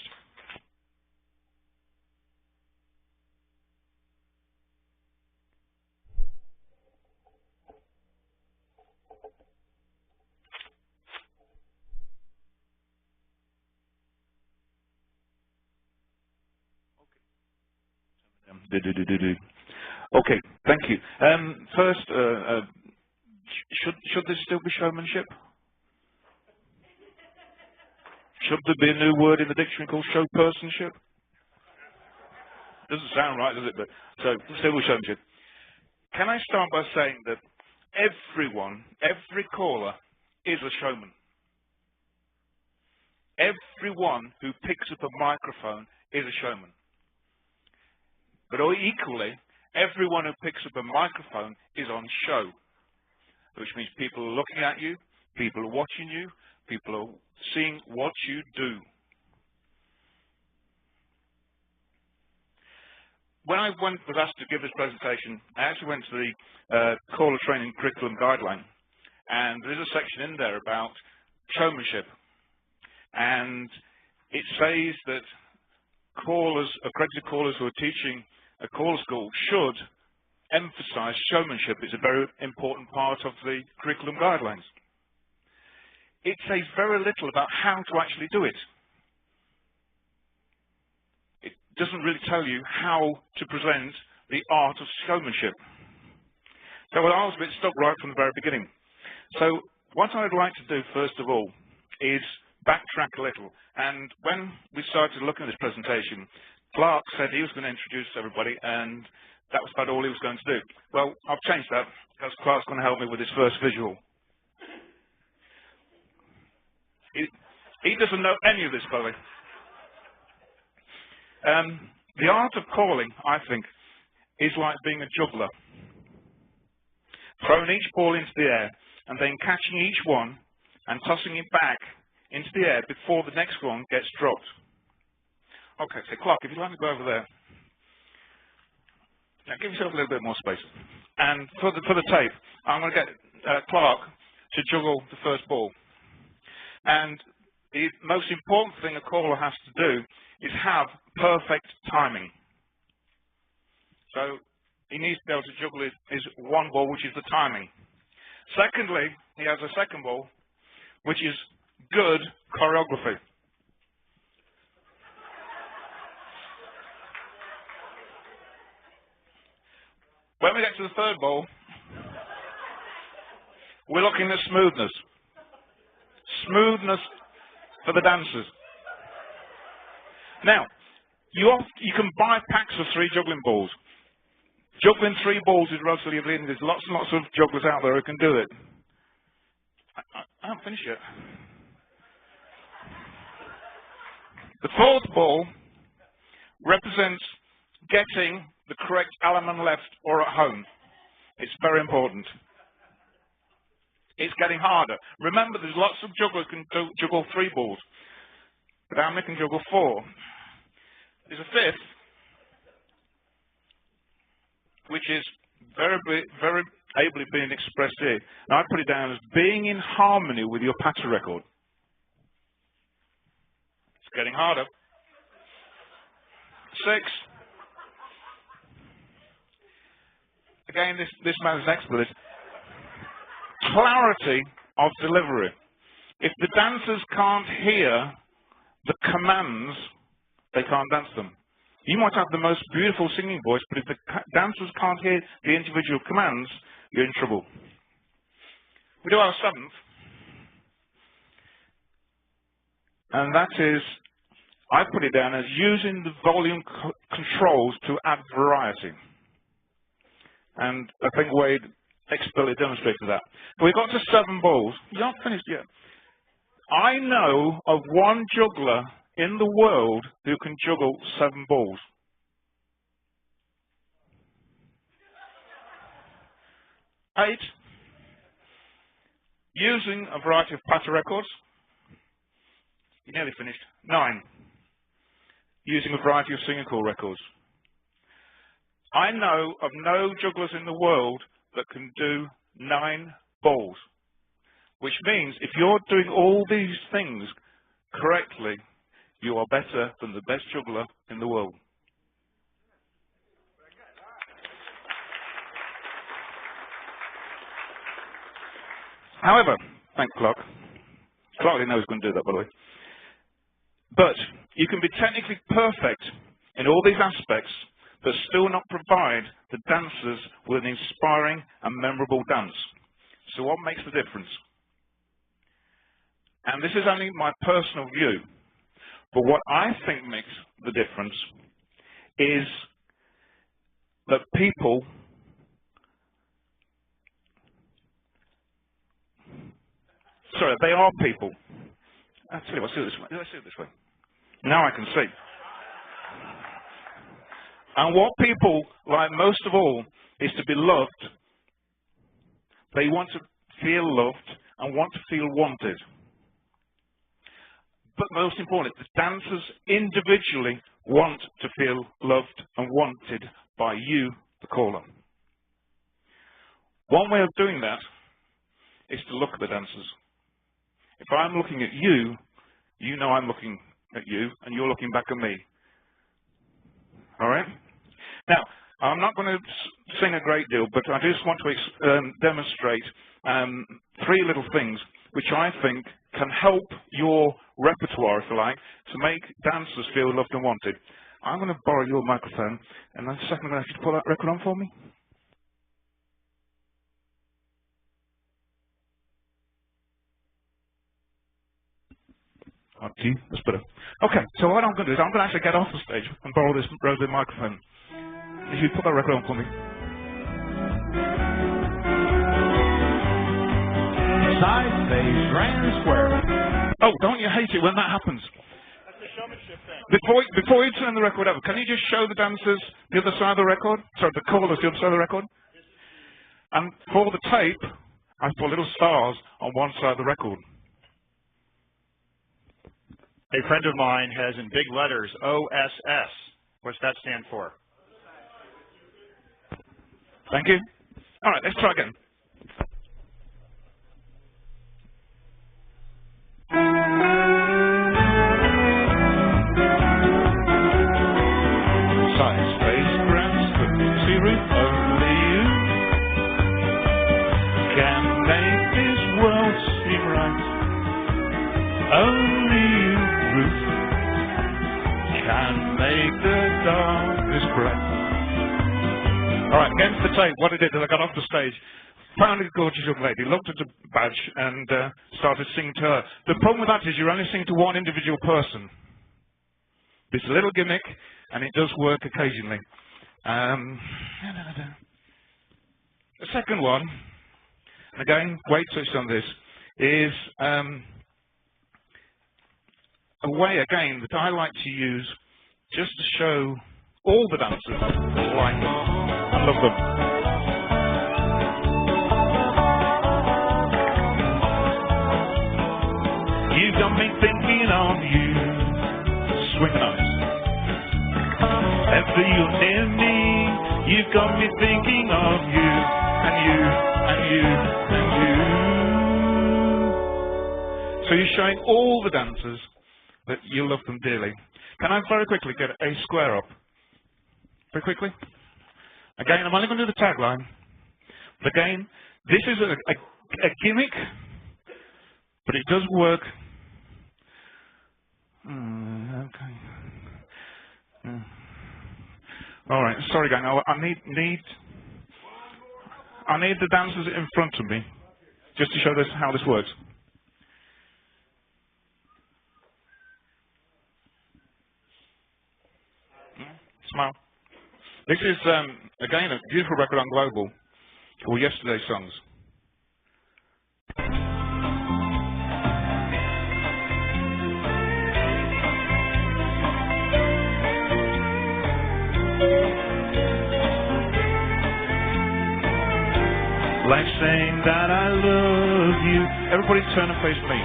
Okay, thank you. First, should there still be showmanship? Should there be a new word in the dictionary called showpersonship? Doesn't sound right, does it? But so still showmanship. Can I start by saying that every caller is a showman. Everyone who picks up a microphone is a showman. But equally, everyone who picks up a microphone is on show, which means people are looking at you, people are watching you, people are seeing what you do. When I was asked to give this presentation, I actually went to the caller training curriculum guideline, and there is a section in there about showmanship. and it says that callers, accredited callers who are teaching a caller school should emphasize showmanship. It's a very important part of the curriculum guidelines. It says very little about how to actually do it. It doesn't really tell you how to present the art of showmanship. So I was a bit stuck right from the very beginning. So what I'd like to do, first of all, is backtrack a little. And when we started looking at this presentation, Clark said he was going to introduce everybody, and that was about all he was going to do. Well, I've changed that, because Clark's going to help me with his first visual. He doesn't know any of this, by the way. The art of calling, I think, is like being a juggler. Throwing each ball into the air, and then catching each one and tossing it back into the air before the next one gets dropped. Okay, so Clark, if you'd like to go over there. Now give yourself a little bit more space. And for the tape, I'm going to get Clark to juggle the first ball. And the most important thing a caller has to do is have perfect timing. So he needs to be able to juggle his one ball, which is the timing. Secondly, he has a second ball, which is good choreography. When we get to the third ball, we're looking at smoothness. Smoothness for the dancers. Now, you can buy packs of 3 juggling balls. Juggling 3 balls is relatively easy. There's lots and lots of jugglers out there who can do it. I haven't finished yet. The fourth ball represents getting the correct element left or at home. It's very important. It's getting harder. Remember, there's lots of jugglers who can juggle 3 balls, but how many can juggle 4? There's a fifth, which is very ably being expressed here. And I put it down as being in harmony with your patter record. It's getting harder. 6. Again, this man's an expert. Clarity of delivery. If the dancers can't hear the commands, they can't dance them. You might have the most beautiful singing voice, but if the dancers can't hear the individual commands, you're in trouble. We do our 7th, and that is, I put it down as using the volume controls to add variety. And I think Wade expertly demonstrated that. But we got to 7 balls. You're not finished yet. I know of one juggler in the world who can juggle 7 balls. Eight, using a variety of patter records. You're nearly finished. 9, using a variety of singing call records. I know of no jugglers in the world that can do 9 balls, which means if you're doing all these things correctly, you are better than the best juggler in the world. However, thank Clark. Clark didn't know he was going to do that, by the way. But you can be technically perfect in all these aspects, but still not provide the dancers with an inspiring and memorable dance. So what makes the difference? And this is only my personal view, but what I think makes the difference is that people they are people. I'll tell you what, let's do it this way. Now I can see. And what people like most of all is to be loved. They want to feel loved and want to feel wanted. But most importantly, the dancers individually want to feel loved and wanted by you, the caller. One way of doing that is to look at the dancers. If I'm looking at you, you know I'm looking at you, and you're looking back at me. All right? Now, I'm not going to sing a great deal, but I just want to demonstrate 3 little things which I think can help your repertoire, if you like, to make dancers feel loved and wanted. I'm going to borrow your microphone, and in a second I'm going to ask you to pull that record on for me. Okay, that's better. Okay, so what I'm going to do is I'm going to actually get off the stage and borrow this roving microphone. If you put that record on for me. Side, face, grand, square. Oh, don't you hate it when that happens? That's the showmanship thing. Before you turn the record over, can you just show the dancers the other side of the record? Sorry, the callers the other side of the record? And for the tape, I put little stars on one side of the record. A friend of mine has in big letters OSS. What's that stand for? Thank you. All right, let's try again. Side, space, grand, see roof, only you can make this world seem right. Only you, Ruth, can make the darkness bright. All right, against the tape, what I did is I got off the stage, found a gorgeous young lady, looked at the badge, and started singing to her. The problem with that is you're only singing to one individual person. It's a little gimmick, and it does work occasionally. The second one, and again, Wade touched on this, is a way, again, that I like to use just to show all the dancers that like them and love them. You got me thinking of you, swing nice. After you're near me, you've got me thinking of you, and you, and you, and you. So you're showing all the dancers that you love them dearly. Can I very quickly get a square up? Very quickly. Again, I'm only going to do the tagline. But again, this is a gimmick, but it does work. Okay. All right. Sorry, gang. I need the dancers in front of me just to show this how this works. Smile. This is, again, a beautiful record on Global called Yesterday's Songs. Like saying that I love you. Everybody turn and face me.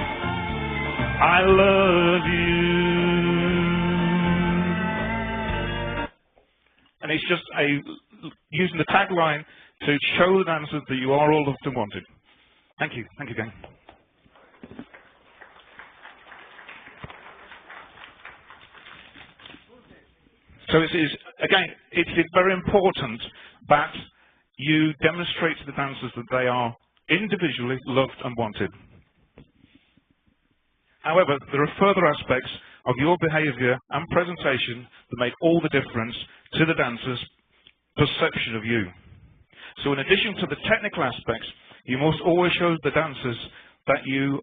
I love you. And it's just using the tagline to show the dancers that you are all loved and wanted. Thank you. Thank you, gang. So again, it's very important that you demonstrate to the dancers that they are individually loved and wanted. However, there are further aspects of your behaviour and presentation that make all the difference to the dancers' perception of you. So in addition to the technical aspects, you must always show the dancers that you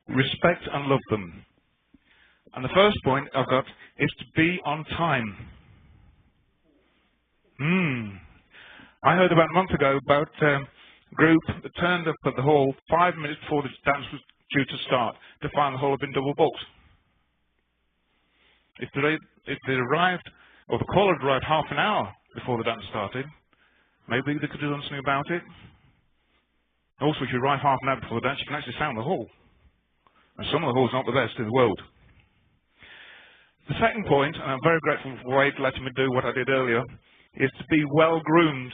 respect and love them. And the first point I've got is to be on time. I heard about a month ago about a group that turned up at the hall 5 minutes before the dance was due to start to find the hall had been double booked. If they arrived, or the caller had arrived half an hour before the dance started, maybe they could have done something about it. Also, if you arrive half an hour before the dance, you can actually sound the hall. And some of the halls are not the best in the world. The second point, and I'm very grateful for Wade letting me do what I did earlier, is to be well groomed.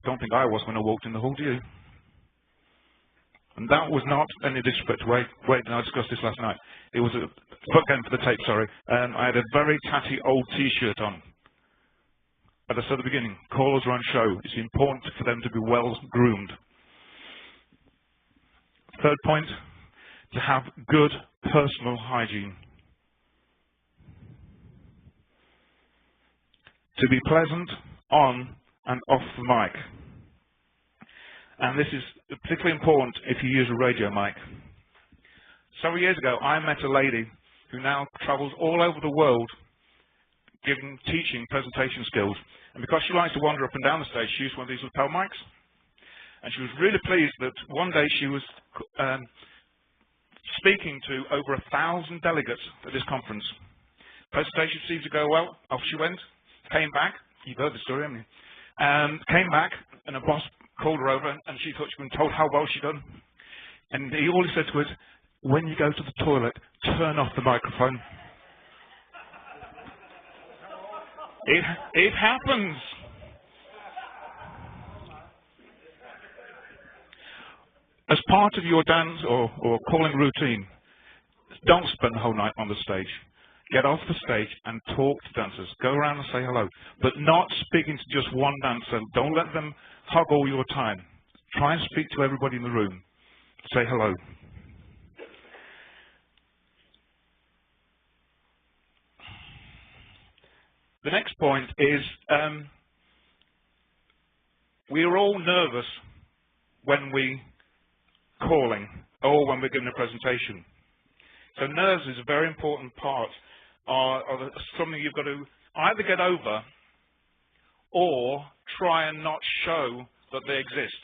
Don't think I was when I walked in the hall, do you? And that was not any disrespect to Wade. Wade and I discussed this last night. It was again for the tape, sorry. I had a very tatty old T-shirt on. As I said at the beginning, callers are on show. It's important for them to be well groomed. Third point, to have good personal hygiene. To be pleasant on and off the mic. And this is particularly important if you use a radio mic. Several years ago, I met a lady who now travels all over the world teaching presentation skills. And because she likes to wander up and down the stage, she used one of these lapel mics. And she was really pleased that one day she was speaking to over 1,000 delegates at this conference. Presentation seemed to go well. Off she went. Came back. You've heard the story, haven't you? Came back, and her boss called her over, and she thought she'd been told how well she'd done. And all he said to her is, when you go to the toilet, turn off the microphone. It happens. As part of your dance or calling routine, don't spend the whole night on the stage. Get off the stage and talk to dancers. Go around and say hello. But not speaking to just one dancer. Don't let them hog all your time. Try and speak to everybody in the room. Say hello. The next point is we are all nervous when we calling or when we're giving a presentation. So nerves is a very important part of something you've got to either get over or try and not show that they exist.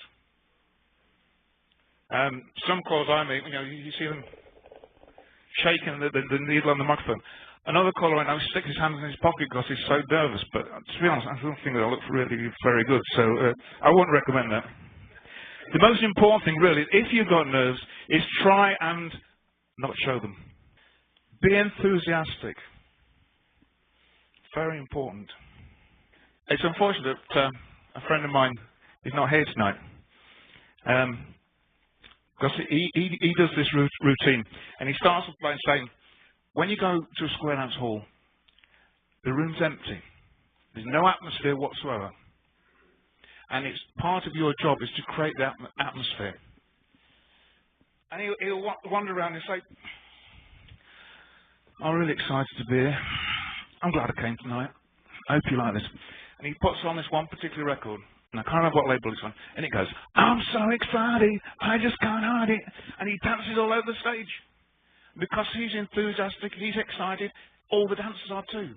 Some callers I meet, you see them shaking the needle on the microphone. Another caller I know sticks his hands in his pocket because he's so nervous. But to be honest, I don't think they'll look really very good. So I wouldn't recommend that. The most important thing, really, if you've got nerves, is try and not show them. Be enthusiastic. Very important. It's unfortunate that a friend of mine is not here tonight. Because he does this routine. And he starts off by saying, when you go to a square dance hall, the room's empty. There's no atmosphere whatsoever. And it's part of your job is to create that atmosphere. And he'll wander around and say, I'm really excited to be here. I'm glad I came tonight. I hope you like this. And he puts on this one particular record. And I can't remember what label it's on. And it goes, I'm so excited. I just can't hide it. And he dances all over the stage. Because he's enthusiastic, he's excited, all the dancers are too.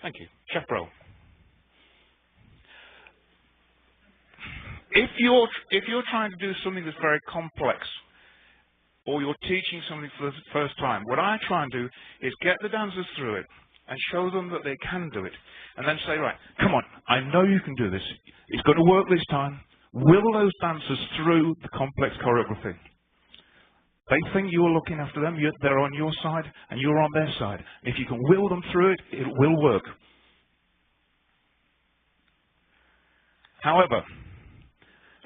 Thank you. Chef Bro. If you're trying to do something that's very complex, or you're teaching something for the first time, what I try and do is get the dancers through it and show them that they can do it. And then say, right, come on, I know you can do this. It's going to work this time. Will those dancers through the complex choreography. They think you're looking after them, they're on your side, and you're on their side. If you can will them through it, it will work. However,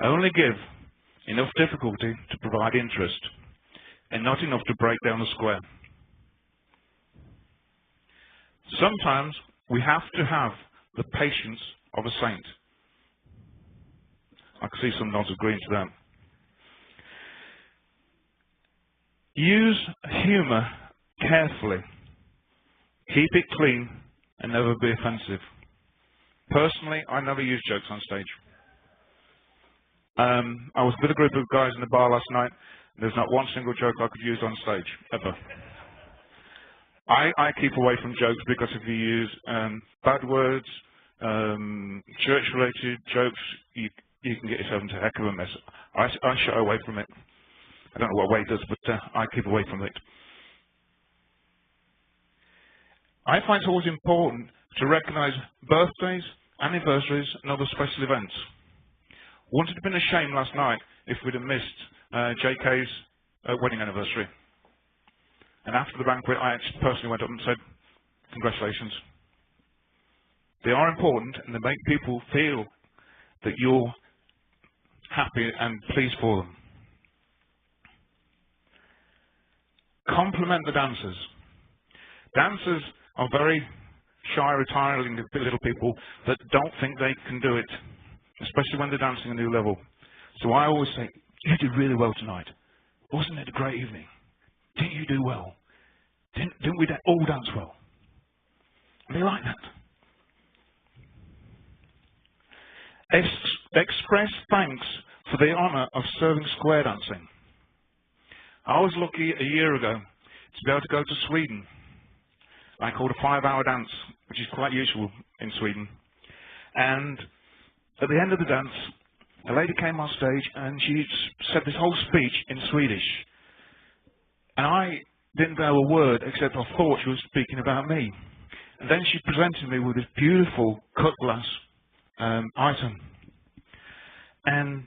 only give enough difficulty to provide interest, and not enough to break down the square. Sometimes we have to have the patience of a saint. I can see some nods agreeing to that. Use humour carefully. Keep it clean and never be offensive. Personally, I never use jokes on stage. I was with a group of guys in the bar last night. There's not one single joke I could use on stage, ever. I keep away from jokes because if you use bad words, church-related jokes, you can get yourself into a heck of a mess. I shy away from it. I don't know what Wade does, but I keep away from it. I find it's always important to recognise birthdays, anniversaries, and other special events. Wouldn't it have been a shame last night if we'd have missed JK's wedding anniversary? And after the banquet, I actually personally went up and said, congratulations. They are important, and they make people feel that you're happy and pleased for them. Compliment the dancers. Dancers are very shy, retiring little people that don't think they can do it, especially when they're dancing a new level. So I always say, you did really well tonight. Wasn't it a great evening? Didn't you do well? Didn't we all dance well? And they like that. Express thanks for the honour of serving square dancing. I was lucky a year ago to be able to go to Sweden. I called a 5-hour dance, which is quite usual in Sweden. And at the end of the dance, a lady came on stage and she said this whole speech in Swedish. And I didn't know a word except I thought she was speaking about me. And then she presented me with this beautiful cut glass item. And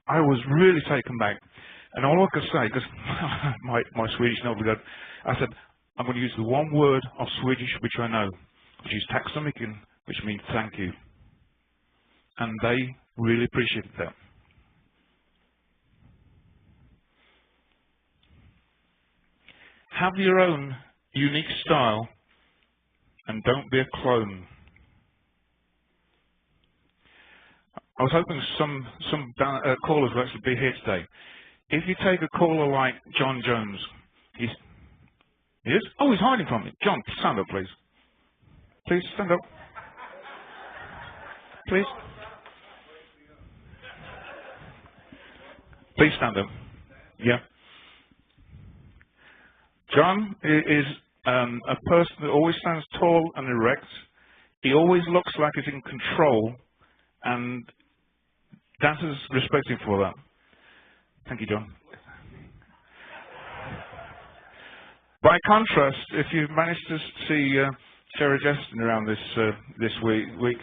I was really taken back. And all I could say, because my Swedish is not very good, I said, I'm going to use the one word of Swedish which I know, which is tack så mycket, which means thank you. And they really appreciated that. Have your own unique style and don't be a clone. I was hoping some callers would actually be here today. If you take a caller like John Jones, he is? Oh, he's hiding from me. John, stand up, please. Please, stand up. Please. Please stand up. Yeah. John is a person that always stands tall and erect. He always looks like he's in control, and dancers respect him for that. Thank you, John. By contrast, if you've managed to see Sarah Justin around this week,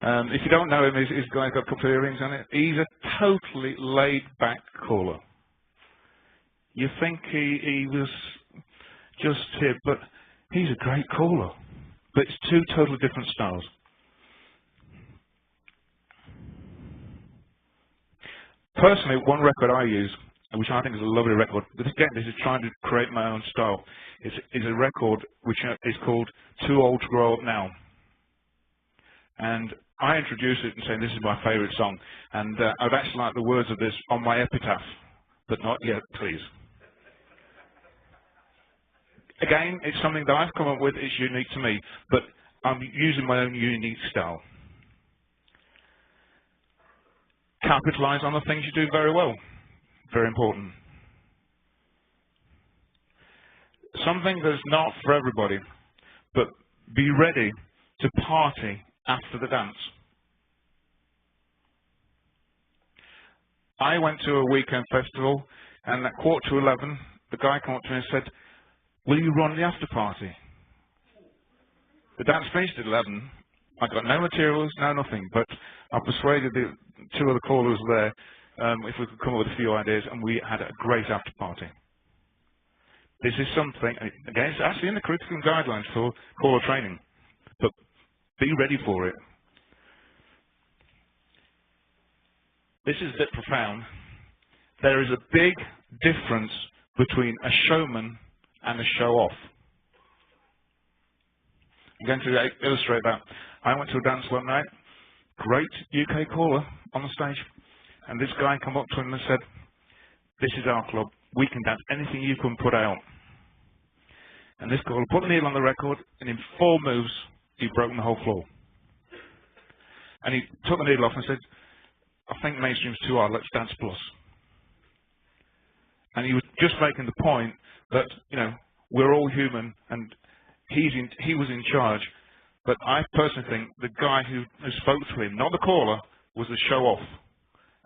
if you don't know him, he's got a couple of earrings on it. He's a totally laid-back caller. You think he was just here, but he's a great caller. But it's two totally different styles. Personally, one record I use, which I think is a lovely record, but again, this is trying to create my own style, is a record which is called Too Old to Grow Up Now. And I introduce it and say this is my favourite song, and I'd actually like the words of this on my epitaph, but not yet, please. Again, it's something that I've come up with, it's unique to me, but I'm using my own unique style. Capitalise on the things you do very well. Very important. Something that's not for everybody, but be ready to party after the dance. I went to a weekend festival, and at 11:15, the guy came up to me and said, will you run the after party? The dance finished at 11. I got no materials, no nothing, but I persuaded the two other callers there if we could come up with a few ideas, and we had a great after party. This is something, again, it's actually in the curriculum guidelines for caller training, but be ready for it. This is a bit profound. There is a big difference between a showman and a show-off. I'm going to illustrate that. I went to a dance one night, great UK caller on the stage, and this guy came up to him and said, this is our club, we can dance anything you can put out. And this caller put the needle on the record, and in 4 moves, he broke the whole floor. And he took the needle off and said, I think mainstream's too hard, let's dance plus. And he was just making the point that, you know, we're all human, and he was in charge. But I personally think the guy who spoke to him, not the caller, was the show-off.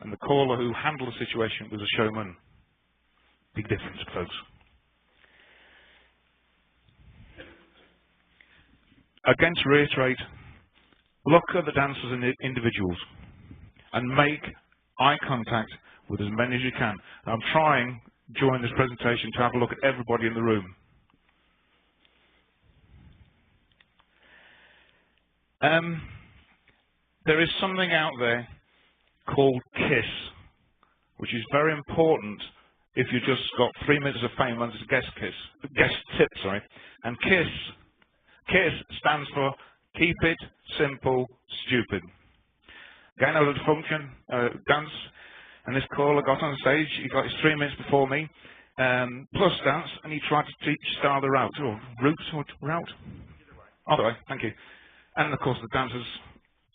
And the caller who handled the situation was a showman. Big difference, folks. Again, to reiterate, look at the dancers and the individuals and make eye contact with as many as you can. And I'm trying, during this presentation, to have a look at everybody in the room. There is something out there called KISS, which is very important if you've just got 3 minutes of fame as a guest tip, sorry. And KISS stands for Keep It Simple, Stupid. Again, I was at a function, dance, and this caller got on stage. He got his 3 minutes before me, plus dance, and he tried to teach style the route, or route, or route? Either way, thank you. And of course, the dancers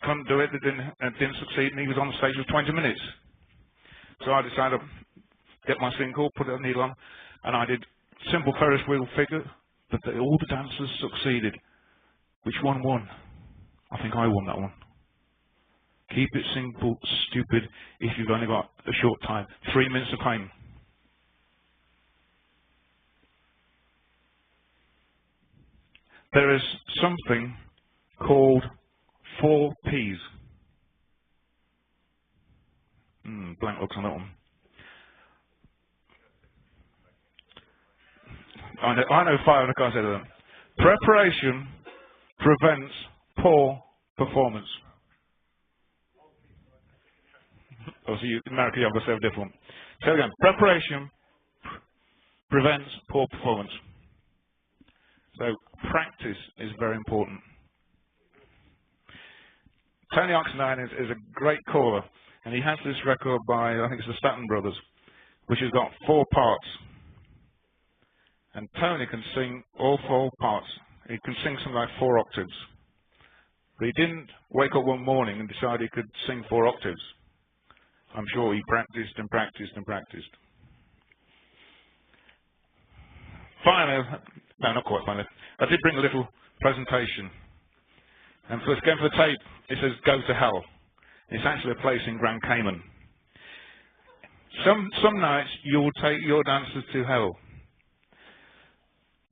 couldn't do it, they didn't succeed, and he was on the stage for 20 minutes. So I decided to get my singing call, put a needle on, and I did simple Ferris wheel figure, but all the dancers succeeded. Which one won? I think I won that one. Keep it simple, stupid, if you've only got a short time. 3 minutes of fame. There is something called 4 Ps. Blank looks on that one. I know 5 and I can't say to them. Preparation prevents poor performance. Oh, so you, America, you've got to say a different one. So again, preparation prevents poor performance. So practice is very important. Tony Oxenine is a great caller, and he has this record by, I think it's the Staten Brothers, which has got 4 parts. And Tony can sing all 4 parts. He can sing something like 4 octaves. But he didn't wake up one morning and decide he could sing 4 octaves. I'm sure he practiced and practiced and practiced. Finally, no, not quite finally, I did bring a little presentation. And for the tape, it says Go to Hell. It's actually a place in Grand Cayman. Some nights you will take your dancers to hell,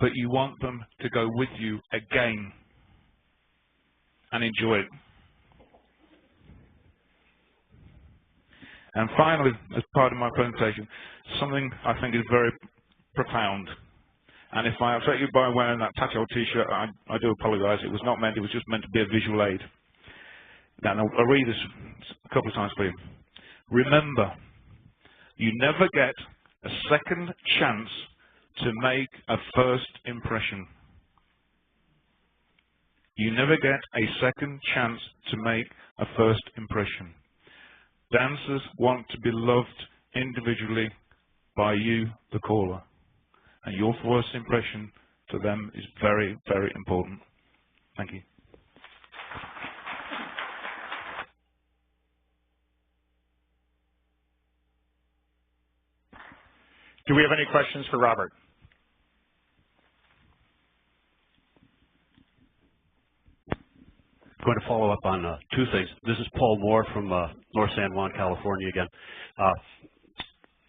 but you want them to go with you again and enjoy it. And finally, as part of my presentation, something I think is very profound. And if I upset you by wearing that tattoo t-shirt, I do apologize. It was not meant, it was just meant to be a visual aid. Now, I'll read this a couple of times for you. Remember, you never get a second chance to make a first impression. You never get a second chance to make a first impression. Dancers want to be loved individually by you, the caller. And your first impression to them is very, very important. Thank you. Do we have any questions for Robert? I'm going to follow up on 2 things. This is Paul Moore from North San Juan, California again.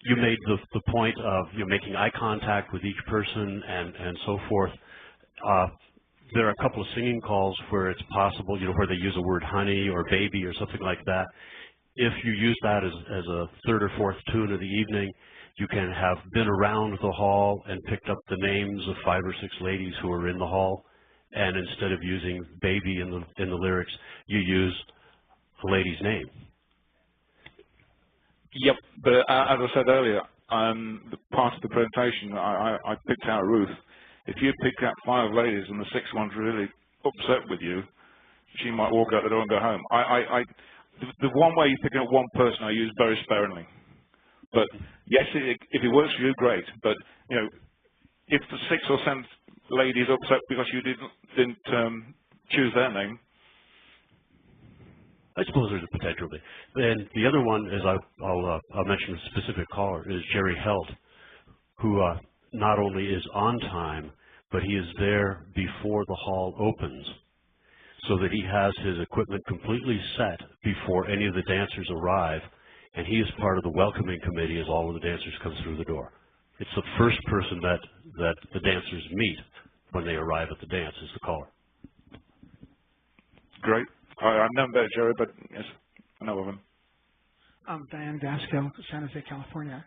You made the point of making eye contact with each person and so forth. There are a couple of singing calls where it's possible, where they use a word honey or baby or something like that. If you use that as a 3rd or 4th tune of the evening, you can have been around the hall and picked up the names of 5 or 6 ladies who are in the hall, and instead of using baby in the lyrics, you use the lady's name. Yep, but as I said earlier, the part of the presentation, I picked out Ruth. If you pick out 5 ladies and the 6th one's really upset with you, she might walk out the door and go home. The one way you pick out one person, I use very sparingly. But yes, if it works for you, great. But if the 6th or 7th lady is upset because you didn't choose their name, I suppose there's a potential there. And the other one is I'll mention a specific caller is Jerry Held, who not only is on time, but he is there before the hall opens, so that he has his equipment completely set before any of the dancers arrive, and he is part of the welcoming committee as all of the dancers come through the door. It's the first person that the dancers meet when they arrive at the dance is the caller. Great. I've never met Jerry, but yes, I know of him. Diane Dasco, San Jose, California.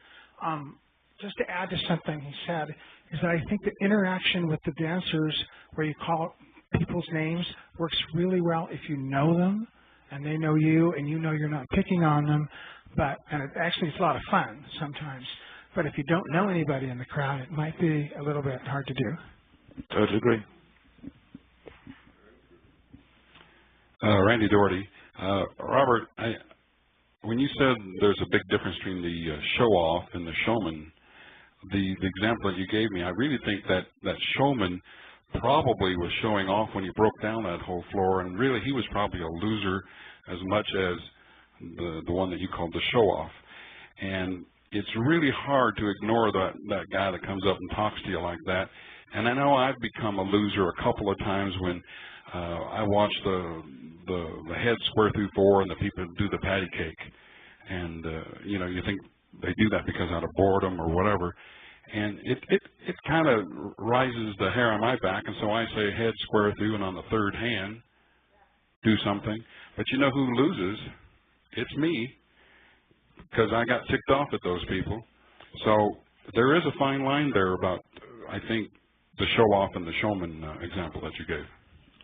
Just to add to something he said, is that I think the interaction with the dancers, where you call people's names works really well if you know them and they know you and you know you're not picking on them. And actually it's a lot of fun sometimes. But if you don't know anybody in the crowd, it might be a little bit hard to do. Totally agree. Randy Doherty. Robert, when you said there's a big difference between the show-off and the showman, the example that you gave me, I really think that showman probably was showing off when he broke down that whole floor, and really he was probably a loser as much as the one that you called the show-off. And it's really hard to ignore that guy that comes up and talks to you like that. And I know I've become a loser a couple of times when I watch the head square through four and the people do the patty cake. And, you know, you think they do that because out of boredom or whatever. And it kind of rises the hair on my back. And so I say head square through, and on the third hand, do something. But you know who loses? It's me, because I got ticked off at those people. So there is a fine line there about, I think, the show-off and the showman example that you gave.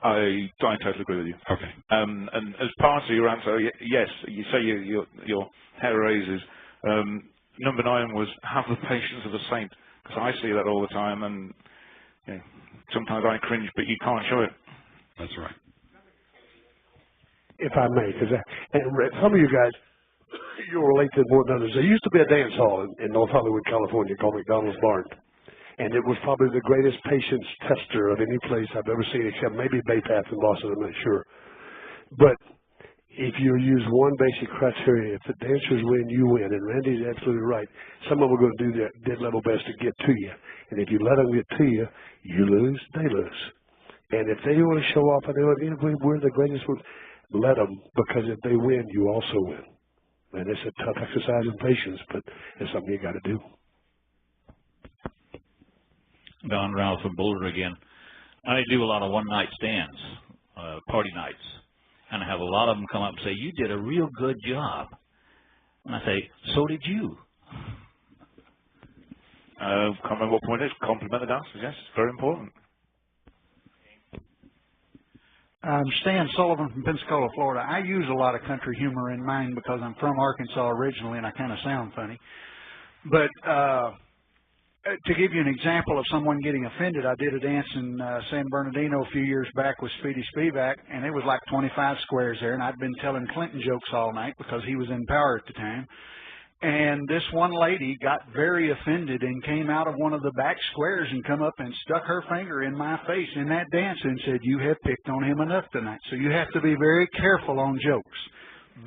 I totally agree with you. Okay. And as part of your answer, yes, you say your hair raises. Number 9 was have the patience of a saint, because I see that all the time, and you know, sometimes I cringe, but you can't show it. That's right. If I may, because some of you guys, you'll relate to it more than others. There used to be a dance hall in North Hollywood, California called McDonald's Barn. And it was probably the greatest patience tester of any place I've ever seen, except maybe Bay Path in Boston, I'm not sure. But if you use one basic criteria, if the dancers win, you win. And Randy's absolutely right. Some of them are going to do their dead level best to get to you. And if you let them get to you, you lose, they lose. And if they want to show off and they want to, we're the greatest ones, let them, because if they win, you also win. And it's a tough exercise in patience, but it's something you got to do. Don Rouse from Boulder again. I do a lot of one-night stands, party nights, and I have a lot of them come up and say, "You did a real good job." And I say, "So did you." Can't remember what point it is. Compliment the dancers, yes, it's very important. Stan Sullivan from Pensacola, Florida. I use a lot of country humor in mine because I'm from Arkansas originally and I kind of sound funny. But to give you an example of someone getting offended, I did a dance in San Bernardino a few years back with Speedy Spivak, and it was like 25 squares there, and I'd been telling Clinton jokes all night because he was in power at the time. And this one lady got very offended and came out of one of the back squares and come up and stuck her finger in my face in that dance and said, "You have picked on him enough tonight." So you have to be very careful on jokes.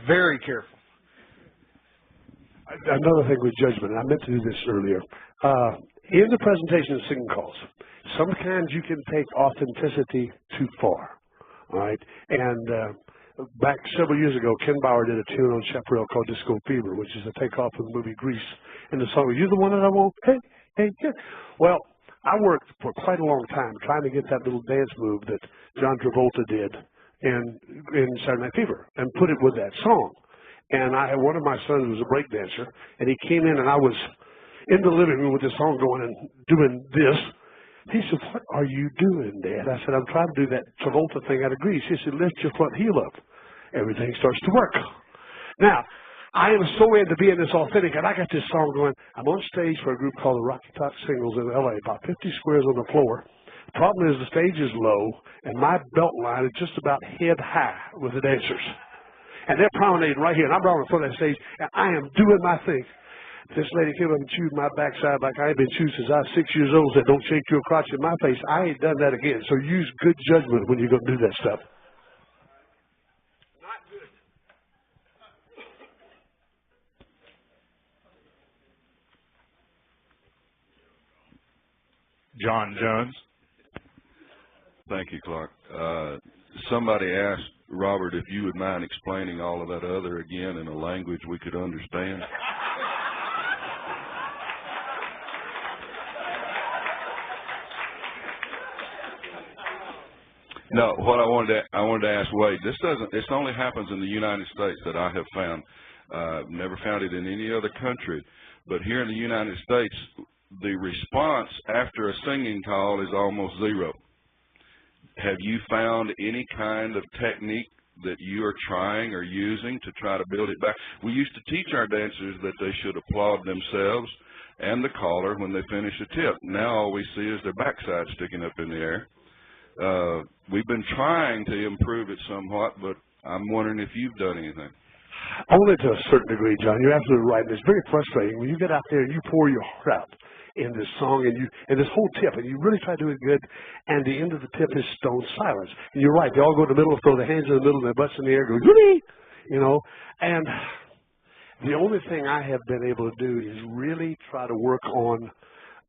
Very careful. Another thing with judgment, and I meant to do this earlier. In the presentation of singing calls, sometimes you can take authenticity too far. All right? And back several years ago, Ken Bauer did a tune on Chaparral called Disco Fever, which is a takeoff from the movie Grease. And the song, "You're the one that I want." Hey, hey, yeah. Well, I worked for quite a long time trying to get that little dance move that John Travolta did in Saturday Night Fever and put it with that song. And one of my sons was a break dancer, and he came in, and I was in the living room with this song going and doing this. He said, "What are you doing, Dad?" I said, "I'm trying to do that Travolta thing out of Grease." He said, "Lift your front heel up." Everything starts to work. Now, I am so into being this authentic, and I got this song going. I'm on stage for a group called the Rocky Top Singles in L.A., about 50 squares on the floor. The problem is the stage is low, and my belt line is just about head high with the dancers. And they're promenading right here, and I'm right in front of that stage, and I am doing my thing. This lady came up and chewed my backside like I ain't been chewed since I was 6 years old. Said, "Don't shake your crotch in my face." I ain't done that again. So use good judgment when you're going to do that stuff. Not good. John Jones. Thank you, Clark. Somebody asked Robert if you would mind explaining all of that other again in a language we could understand. No, what I wanted to ask Wade. This only happens in the United States that I have found. Never found it in any other country, but here in the United States, the response after a singing call is almost zero. have you found any kind of technique that you are trying or using to try to build it back? We used to teach our dancers that they should applaud themselves and the caller when they finish a tip. Now all we see is their backside sticking up in the air. We've been trying to improve it somewhat, but I'm wondering if you've done anything. Only to a certain degree, John. You're absolutely right. And it's very frustrating when you get out there and you pour your heart out in this song and this whole tip, and you really try to do it good, and the end of the tip is stone silence. And you're right. They all go in the middle, throw their hands in the middle, and their butts in the air, go, Yee! You know. And the only thing I have been able to do is really try to work on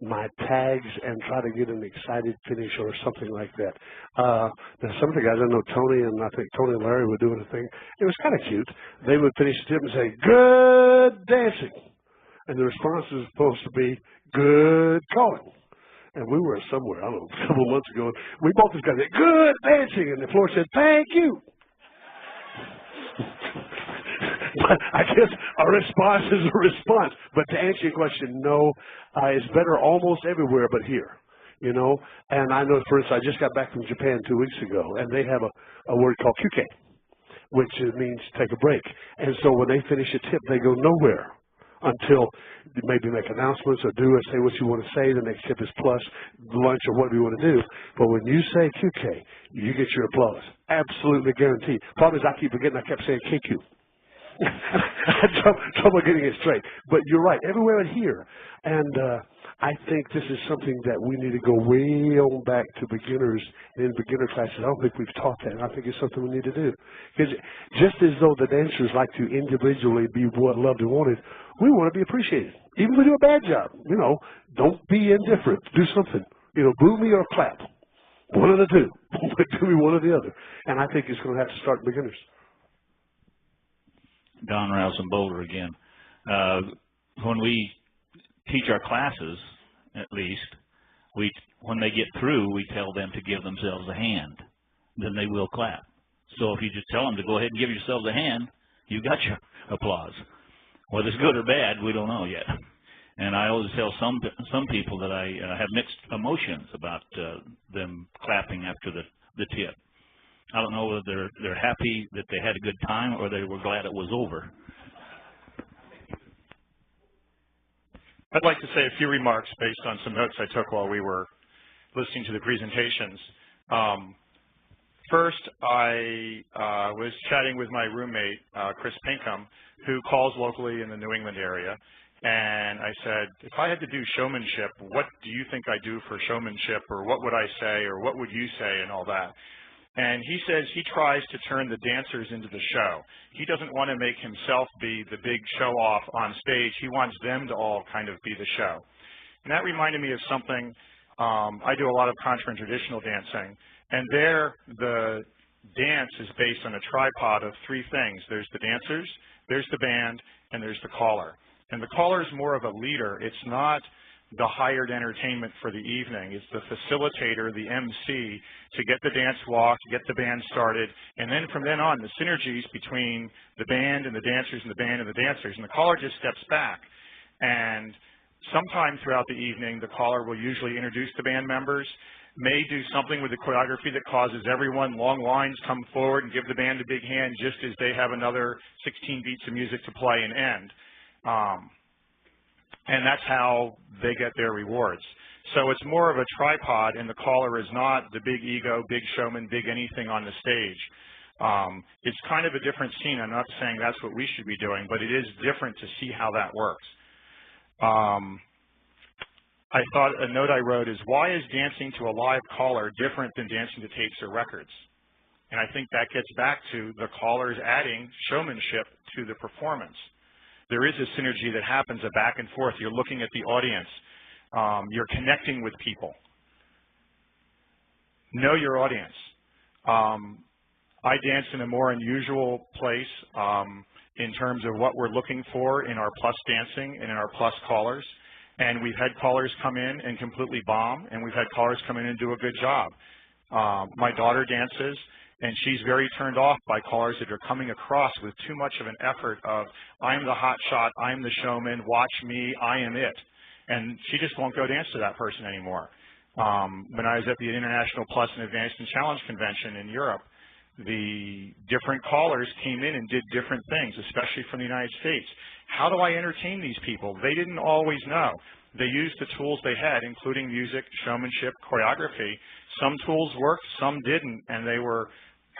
my tags and try to get an excited finish or something like that. Now some of the guys, I know Tony and I think Tony and Larry were doing a thing. It was kind of cute. They would finish the tip and say, good dancing. And the response is supposed to be, good calling. And we were somewhere, I don't know, a couple of months ago, we both just got that, good dancing. And the floor said, thank you. But I guess a response is a response. But to answer your question, no, it's better almost everywhere but here, you know. And I know, for instance, I just got back from Japan 2 weeks ago, and they have a word called QK, which means take a break. And so when they finish a tip, they go nowhere until maybe make announcements or do or say what you want to say. The next tip is plus lunch or whatever you want to do. But when you say QK, you get your applause. Absolutely guaranteed. Problem is I keep forgetting I kept saying KQ. I had trouble getting it straight. But you're right, everywhere and here. And I think this is something that we need to go way on back to beginners and in beginner classes. I don't think we've taught that. I think it's something we need to do. Because just as though the dancers like to individually be loved and wanted, we want to be appreciated. Even if we do a bad job, you know, don't be indifferent. Do something. You know, boo me or clap. One of the two. Do me one or the other. And I think it's going to have to start beginners. Don Rouse and Boulder again. When we teach our classes, at least, when they get through, we tell them to give themselves a hand. Then they will clap. So if you just tell them to go ahead and give yourselves a hand, you got your applause. Whether it's good or bad, we don't know yet. And I always tell some people that I have mixed emotions about them clapping after the tip. I don't know whether they're happy that they had a good time or they were glad it was over. I'd like to say a few remarks based on some notes I took while we were listening to the presentations. First, I was chatting with my roommate, Chris Pinkham, who calls locally in the New England area. And I said, if I had to do showmanship, what do you think I do for showmanship? Or what would I say? Or what would you say? And all that. And he says he tries to turn the dancers into the show. He doesn't want to make himself be the big show-off on stage. He wants them to all kind of be the show. And that reminded me of something. I do a lot of contra and traditional dancing. And there, the dance is based on a tripod of three things. There's the dancers, there's the band, and there's the caller. And the caller is more of a leader. It's not the hired entertainment for the evening. It's the facilitator, the MC, to get the dance walk, to get the band started, and then from then on, the synergies between the band and the dancers and the band and the dancers. And the caller just steps back. And sometime throughout the evening, the caller will usually introduce the band members, may do something with the choreography that causes everyone, long lines, come forward and give the band a big hand just as they have another 16 beats of music to play and end. And that's how they get their rewards. So it's more of a tripod, and the caller is not the big ego, big showman, big anything on the stage. It's kind of a different scene. I'm not saying that's what we should be doing, but it is different to see how that works. I thought a note I wrote is, why is dancing to a live caller different than dancing to tapes or records? And I think that gets back to the callers adding showmanship to the performance. There is a synergy that happens, a back and forth. You're looking at the audience. You're connecting with people. Know your audience. I dance in a more unusual place in terms of what we're looking for in our plus dancing and in our plus callers. And we've had callers come in and completely bomb, and we've had callers come in and do a good job. My daughter dances, and she's very turned off by callers that are coming across with too much of an effort of, I'm the hot shot, I'm the showman, watch me, I am it. And she just won't go dance to that person anymore. When I was at the International Plus and Advanced and Challenge Convention in Europe, the different callers came in and did different things, especially from the United States. How do I entertain these people? They didn't always know. They used the tools they had, including music, showmanship, choreography. Some tools worked, some didn't, and they were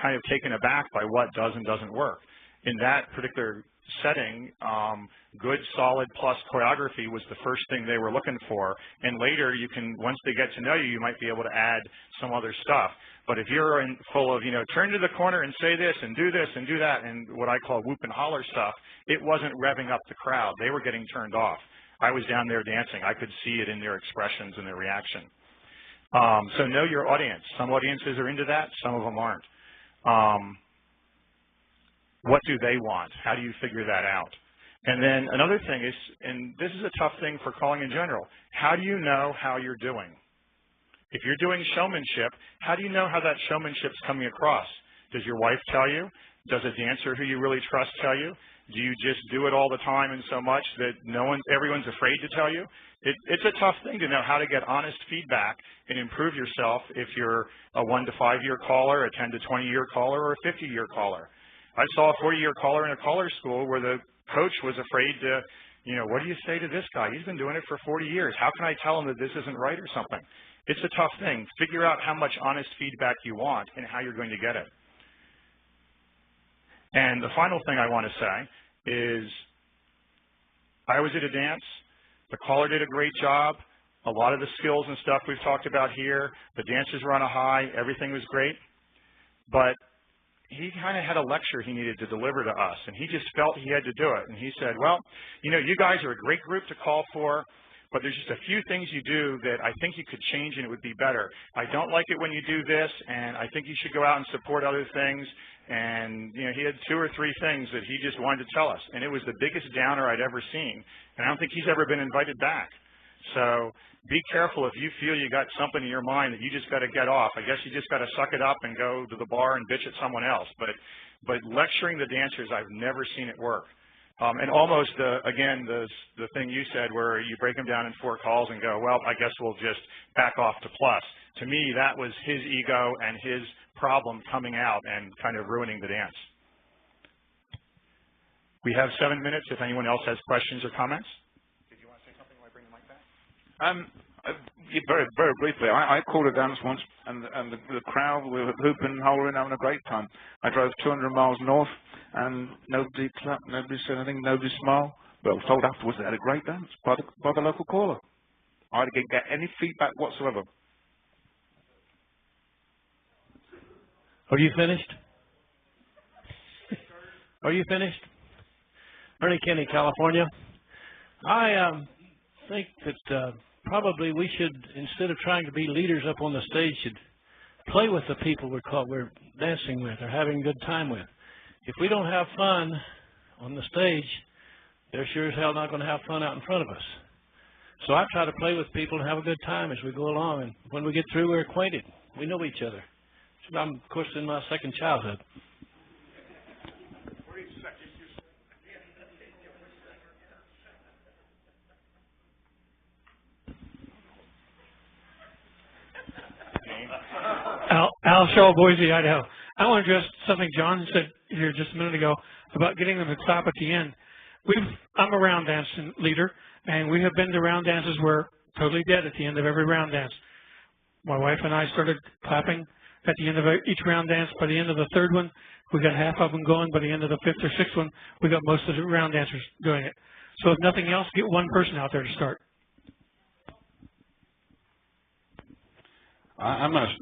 kind of taken aback by what does and doesn't work. In that particular setting, good, solid plus choreography was the first thing they were looking for. And later, you can, once they get to know you, you might be able to add some other stuff. But if you're full of, turn to the corner and say this and do that, and what I call whoop and holler stuff, it wasn't revving up the crowd. They were getting turned off. I was down there dancing. I could see it in their expressions and their reaction. So know your audience. Some audiences are into that. Some of them aren't. What do they want? How do you figure that out? And then another thing is, and this is a tough thing for calling in general, how do you know how you're doing? If you're doing showmanship, how do you know how that showmanship's coming across? Does your wife tell you? Does a dancer who you really trust tell you? Do you just do it all the time and so much that everyone's afraid to tell you? It's a tough thing to know how to get honest feedback and improve yourself if you're a 1 to 5 year caller, a 10 to 20 year caller, or a 50 year caller. I saw a 40-year caller in a caller school where the coach was afraid to, what do you say to this guy? He's been doing it for 40 years. How can I tell him that this isn't right or something? It's a tough thing. Figure out how much honest feedback you want and how you're going to get it. And the final thing I want to say is I was at a dance. The caller did a great job. A lot of the skills and stuff we've talked about here, the dancers were on a high. Everything was great. But he kind of had a lecture he needed to deliver to us, and he just felt he had to do it. And he said, well, you guys are a great group to call for, but there's just a few things you do that I think you could change and it would be better. I don't like it when you do this, and I think you should go out and support other things. And, he had 2 or 3 things that he just wanted to tell us, and it was the biggest downer I'd ever seen. And I don't think he's ever been invited back. So be careful if you feel you got something in your mind that you just got to get off. I guess you just got to suck it up and go to the bar and bitch at someone else. But lecturing the dancers, I've never seen it work. And almost, again, the thing you said where you break them down in 4 calls and go, well, I guess we'll just back off to plus. To me, that was his ego and his problem coming out and kind of ruining the dance. We have 7 minutes if anyone else has questions or comments. Did you want to say something while I bring the mic back? Very, very briefly, I called a dance once, and the crowd were hooping and hollering, having a great time. I drove 200 miles north, and nobody clapped, nobody said anything, nobody smiled. But I was told afterwards they had a great dance by the local caller. I didn't get any feedback whatsoever. Are you finished? Are you finished? Ernie Kinney, California. I think that probably we should, instead of trying to be leaders up on the stage, should play with the people we're dancing with or having a good time with. If we don't have fun on the stage, they're sure as hell not going to have fun out in front of us. So I try to play with people and have a good time as we go along. And when we get through, we're acquainted. We know each other. So I'm, of course, in my second childhood. Al Shaw, Boise, Idaho. I want to address something John said here just a minute ago about getting them to stop at the end. I'm a round dance leader, and we have been to round dances where totally dead at the end of every round dance. My wife and I started clapping at the end of each round dance. By the end of the 3rd one, we got half of them going. By the end of the 5th or 6th one, we got most of the round dancers doing it. So if nothing else, get one person out there to start.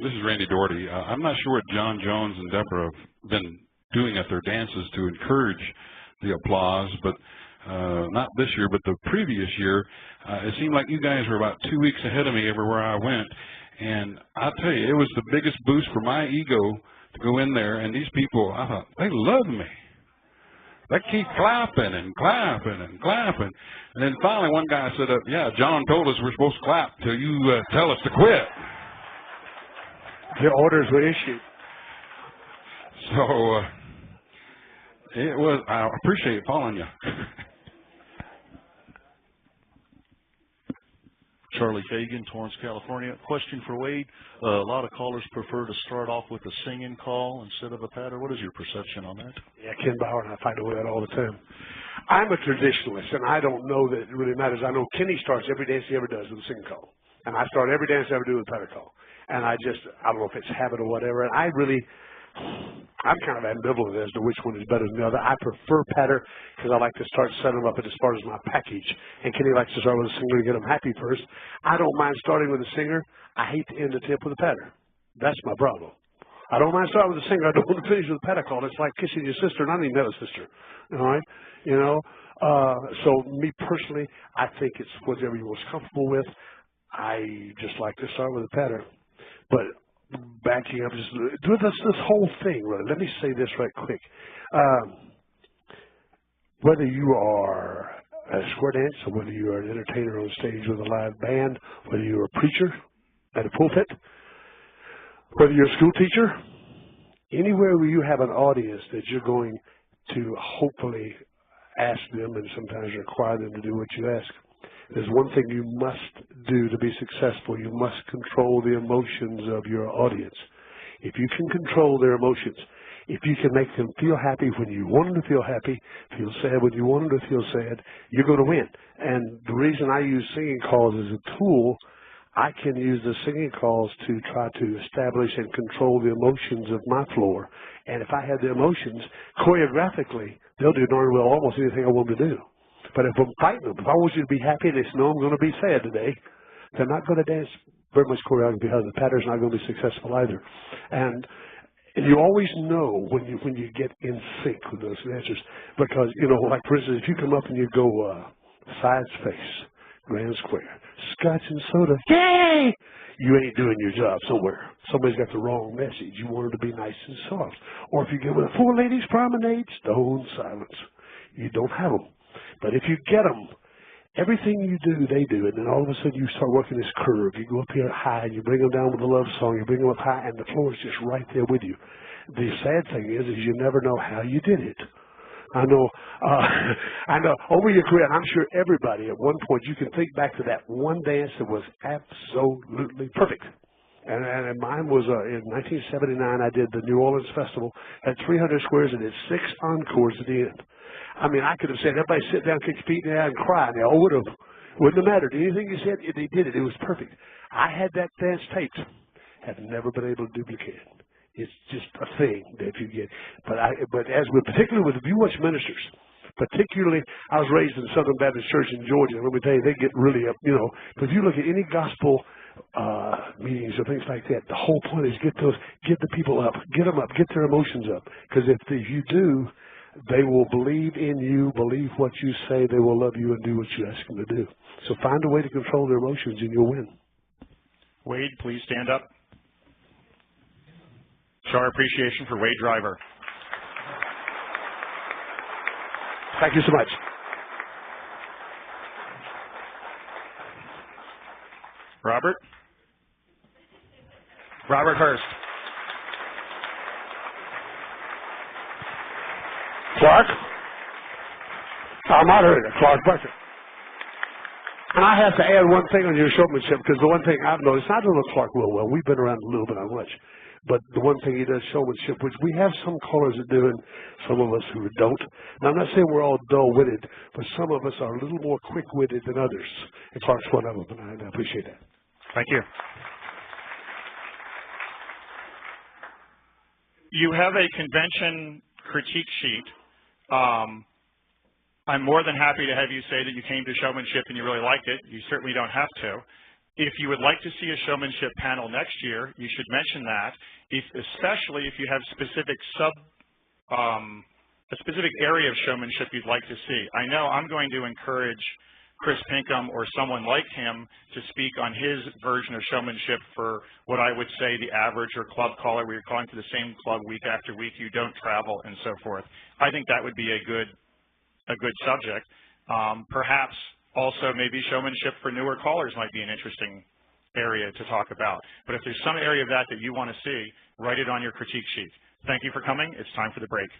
This is Randy Doherty. I'm not sure what John Jones and Deborah have been doing at their dances to encourage the applause, but not this year, but the previous year, it seemed like you guys were about 2 weeks ahead of me everywhere I went. And I'll tell you, it was the biggest boost for my ego to go in there, and these people, I thought, they love me. They keep clapping and clapping and clapping. And then finally one guy said, yeah, John told us we're supposed to clap till you tell us to quit. The orders were issued. So it was, I appreciate following you. Charlie Fagan, Torrance, California. Question for Wade. A lot of callers prefer to start off with a singing call instead of a patter. What is your perception on that? Yeah, Ken Bauer and I fight over that all the time. I'm a traditionalist, and I don't know that it really matters. I know Kenny starts every dance he ever does with a singing call. And I start every dance I ever do with a patter call. And I don't know if it's habit or whatever. And I'm kind of ambivalent as to which one is better than the other. I prefer patter because I like to start setting them up as far as my package. And Kenny likes to start with a singer to get them happy first. I don't mind starting with a singer. I hate to end the tip with a patter. That's my problem. I don't mind starting with a singer. I don't want to finish with a patter call. It's like kissing your sister, and I don't even have a sister. All right? You know? So me personally, I think it's whatever you're most comfortable with. I just like to start with a patter. But backing up, just do this whole thing, really. Let me say this right quick. Whether you are a square dance or whether you are an entertainer on stage with a live band, whether you're a preacher at a pulpit, whether you're a school teacher, anywhere where you have an audience that you're going to hopefully ask them and sometimes require them to do what you ask, there's one thing you must do to be successful. You must control the emotions of your audience. If you can control their emotions, if you can make them feel happy when you want them to feel happy, feel sad when you want them to feel sad, you're going to win. And the reason I use singing calls as a tool, I can use the singing calls to try to establish and control the emotions of my floor. And if I have the emotions, choreographically, they'll do darn well almost anything I want them to do. But if I'm fighting them, if I want you to be happy, they know I'm going to be sad today, they're not going to dance very much choreography because the pattern's not going to be successful either. And you always know when you get in sync with those dancers because, you know, like for instance, if you come up and you go side space, grand square, scotch and soda, yay! You ain't doing your job somewhere. Somebody's got the wrong message. You want them to be nice and soft. Or if you get with a four ladies promenade, stone silence. You don't have them. But if you get them, everything you do, they do. And then all of a sudden you start working this curve. You go up here high and you bring them down with a love song. You bring them up high and the floor is just right there with you. The sad thing is you never know how you did it. I know over your career, and I'm sure everybody at one point, you can think back to that one dance that was absolutely perfect. And mine was in 1979, I did the New Orleans Festival, had 300 squares and did 6 encores at the end. I mean, I could have said, everybody sit down, kick your feet in the air and cry. And they all wouldn't have mattered. Anything you said, they did it. It was perfect. I had that dance taped. Have never been able to duplicate it. It's just a thing that you get. But particularly with, if you watch ministers, particularly, I was raised in Southern Baptist Church in Georgia. And let me tell you, they get really up, you know. But if you look at any gospel meetings or things like that, the whole point is get the people up, get them up, get their emotions up. Because if you do, they will believe in you, believe what you say, they will love you and do what you ask them to do. So find a way to control their emotions and you'll win. Wade, please stand up. Show our appreciation for Wade Driver. Thank you so much. Robert Hurst. Clark, our moderator, Clark Bucket. And I have to add one thing on your showmanship, because the one thing I've noticed, I don't know Clark real well. We've been around a little bit, not much. But the one thing he does, showmanship, which we have some callers that do and some of us who don't. And I'm not saying we're all dull-witted, but some of us are a little more quick-witted than others. And Clark's one of them, and I appreciate that. Thank you. You have a convention critique sheet. I'm more than happy to have you say that you came to Showmanship and you really liked it. You certainly don't have to. If you would like to see a Showmanship panel next year, you should mention that, especially if you have a specific area of Showmanship you'd like to see. I know I'm going to encourage Chris Pinkham or someone like him to speak on his version of Showmanship for what I would say the average or club caller, where you're calling for the same club week after week, you don't travel and so forth. I think that would be a good subject. Perhaps also maybe Showmanship for newer callers might be an interesting area to talk about. But if there's some area of that you want to see, write it on your critique sheet. Thank you for coming. It's time for the break.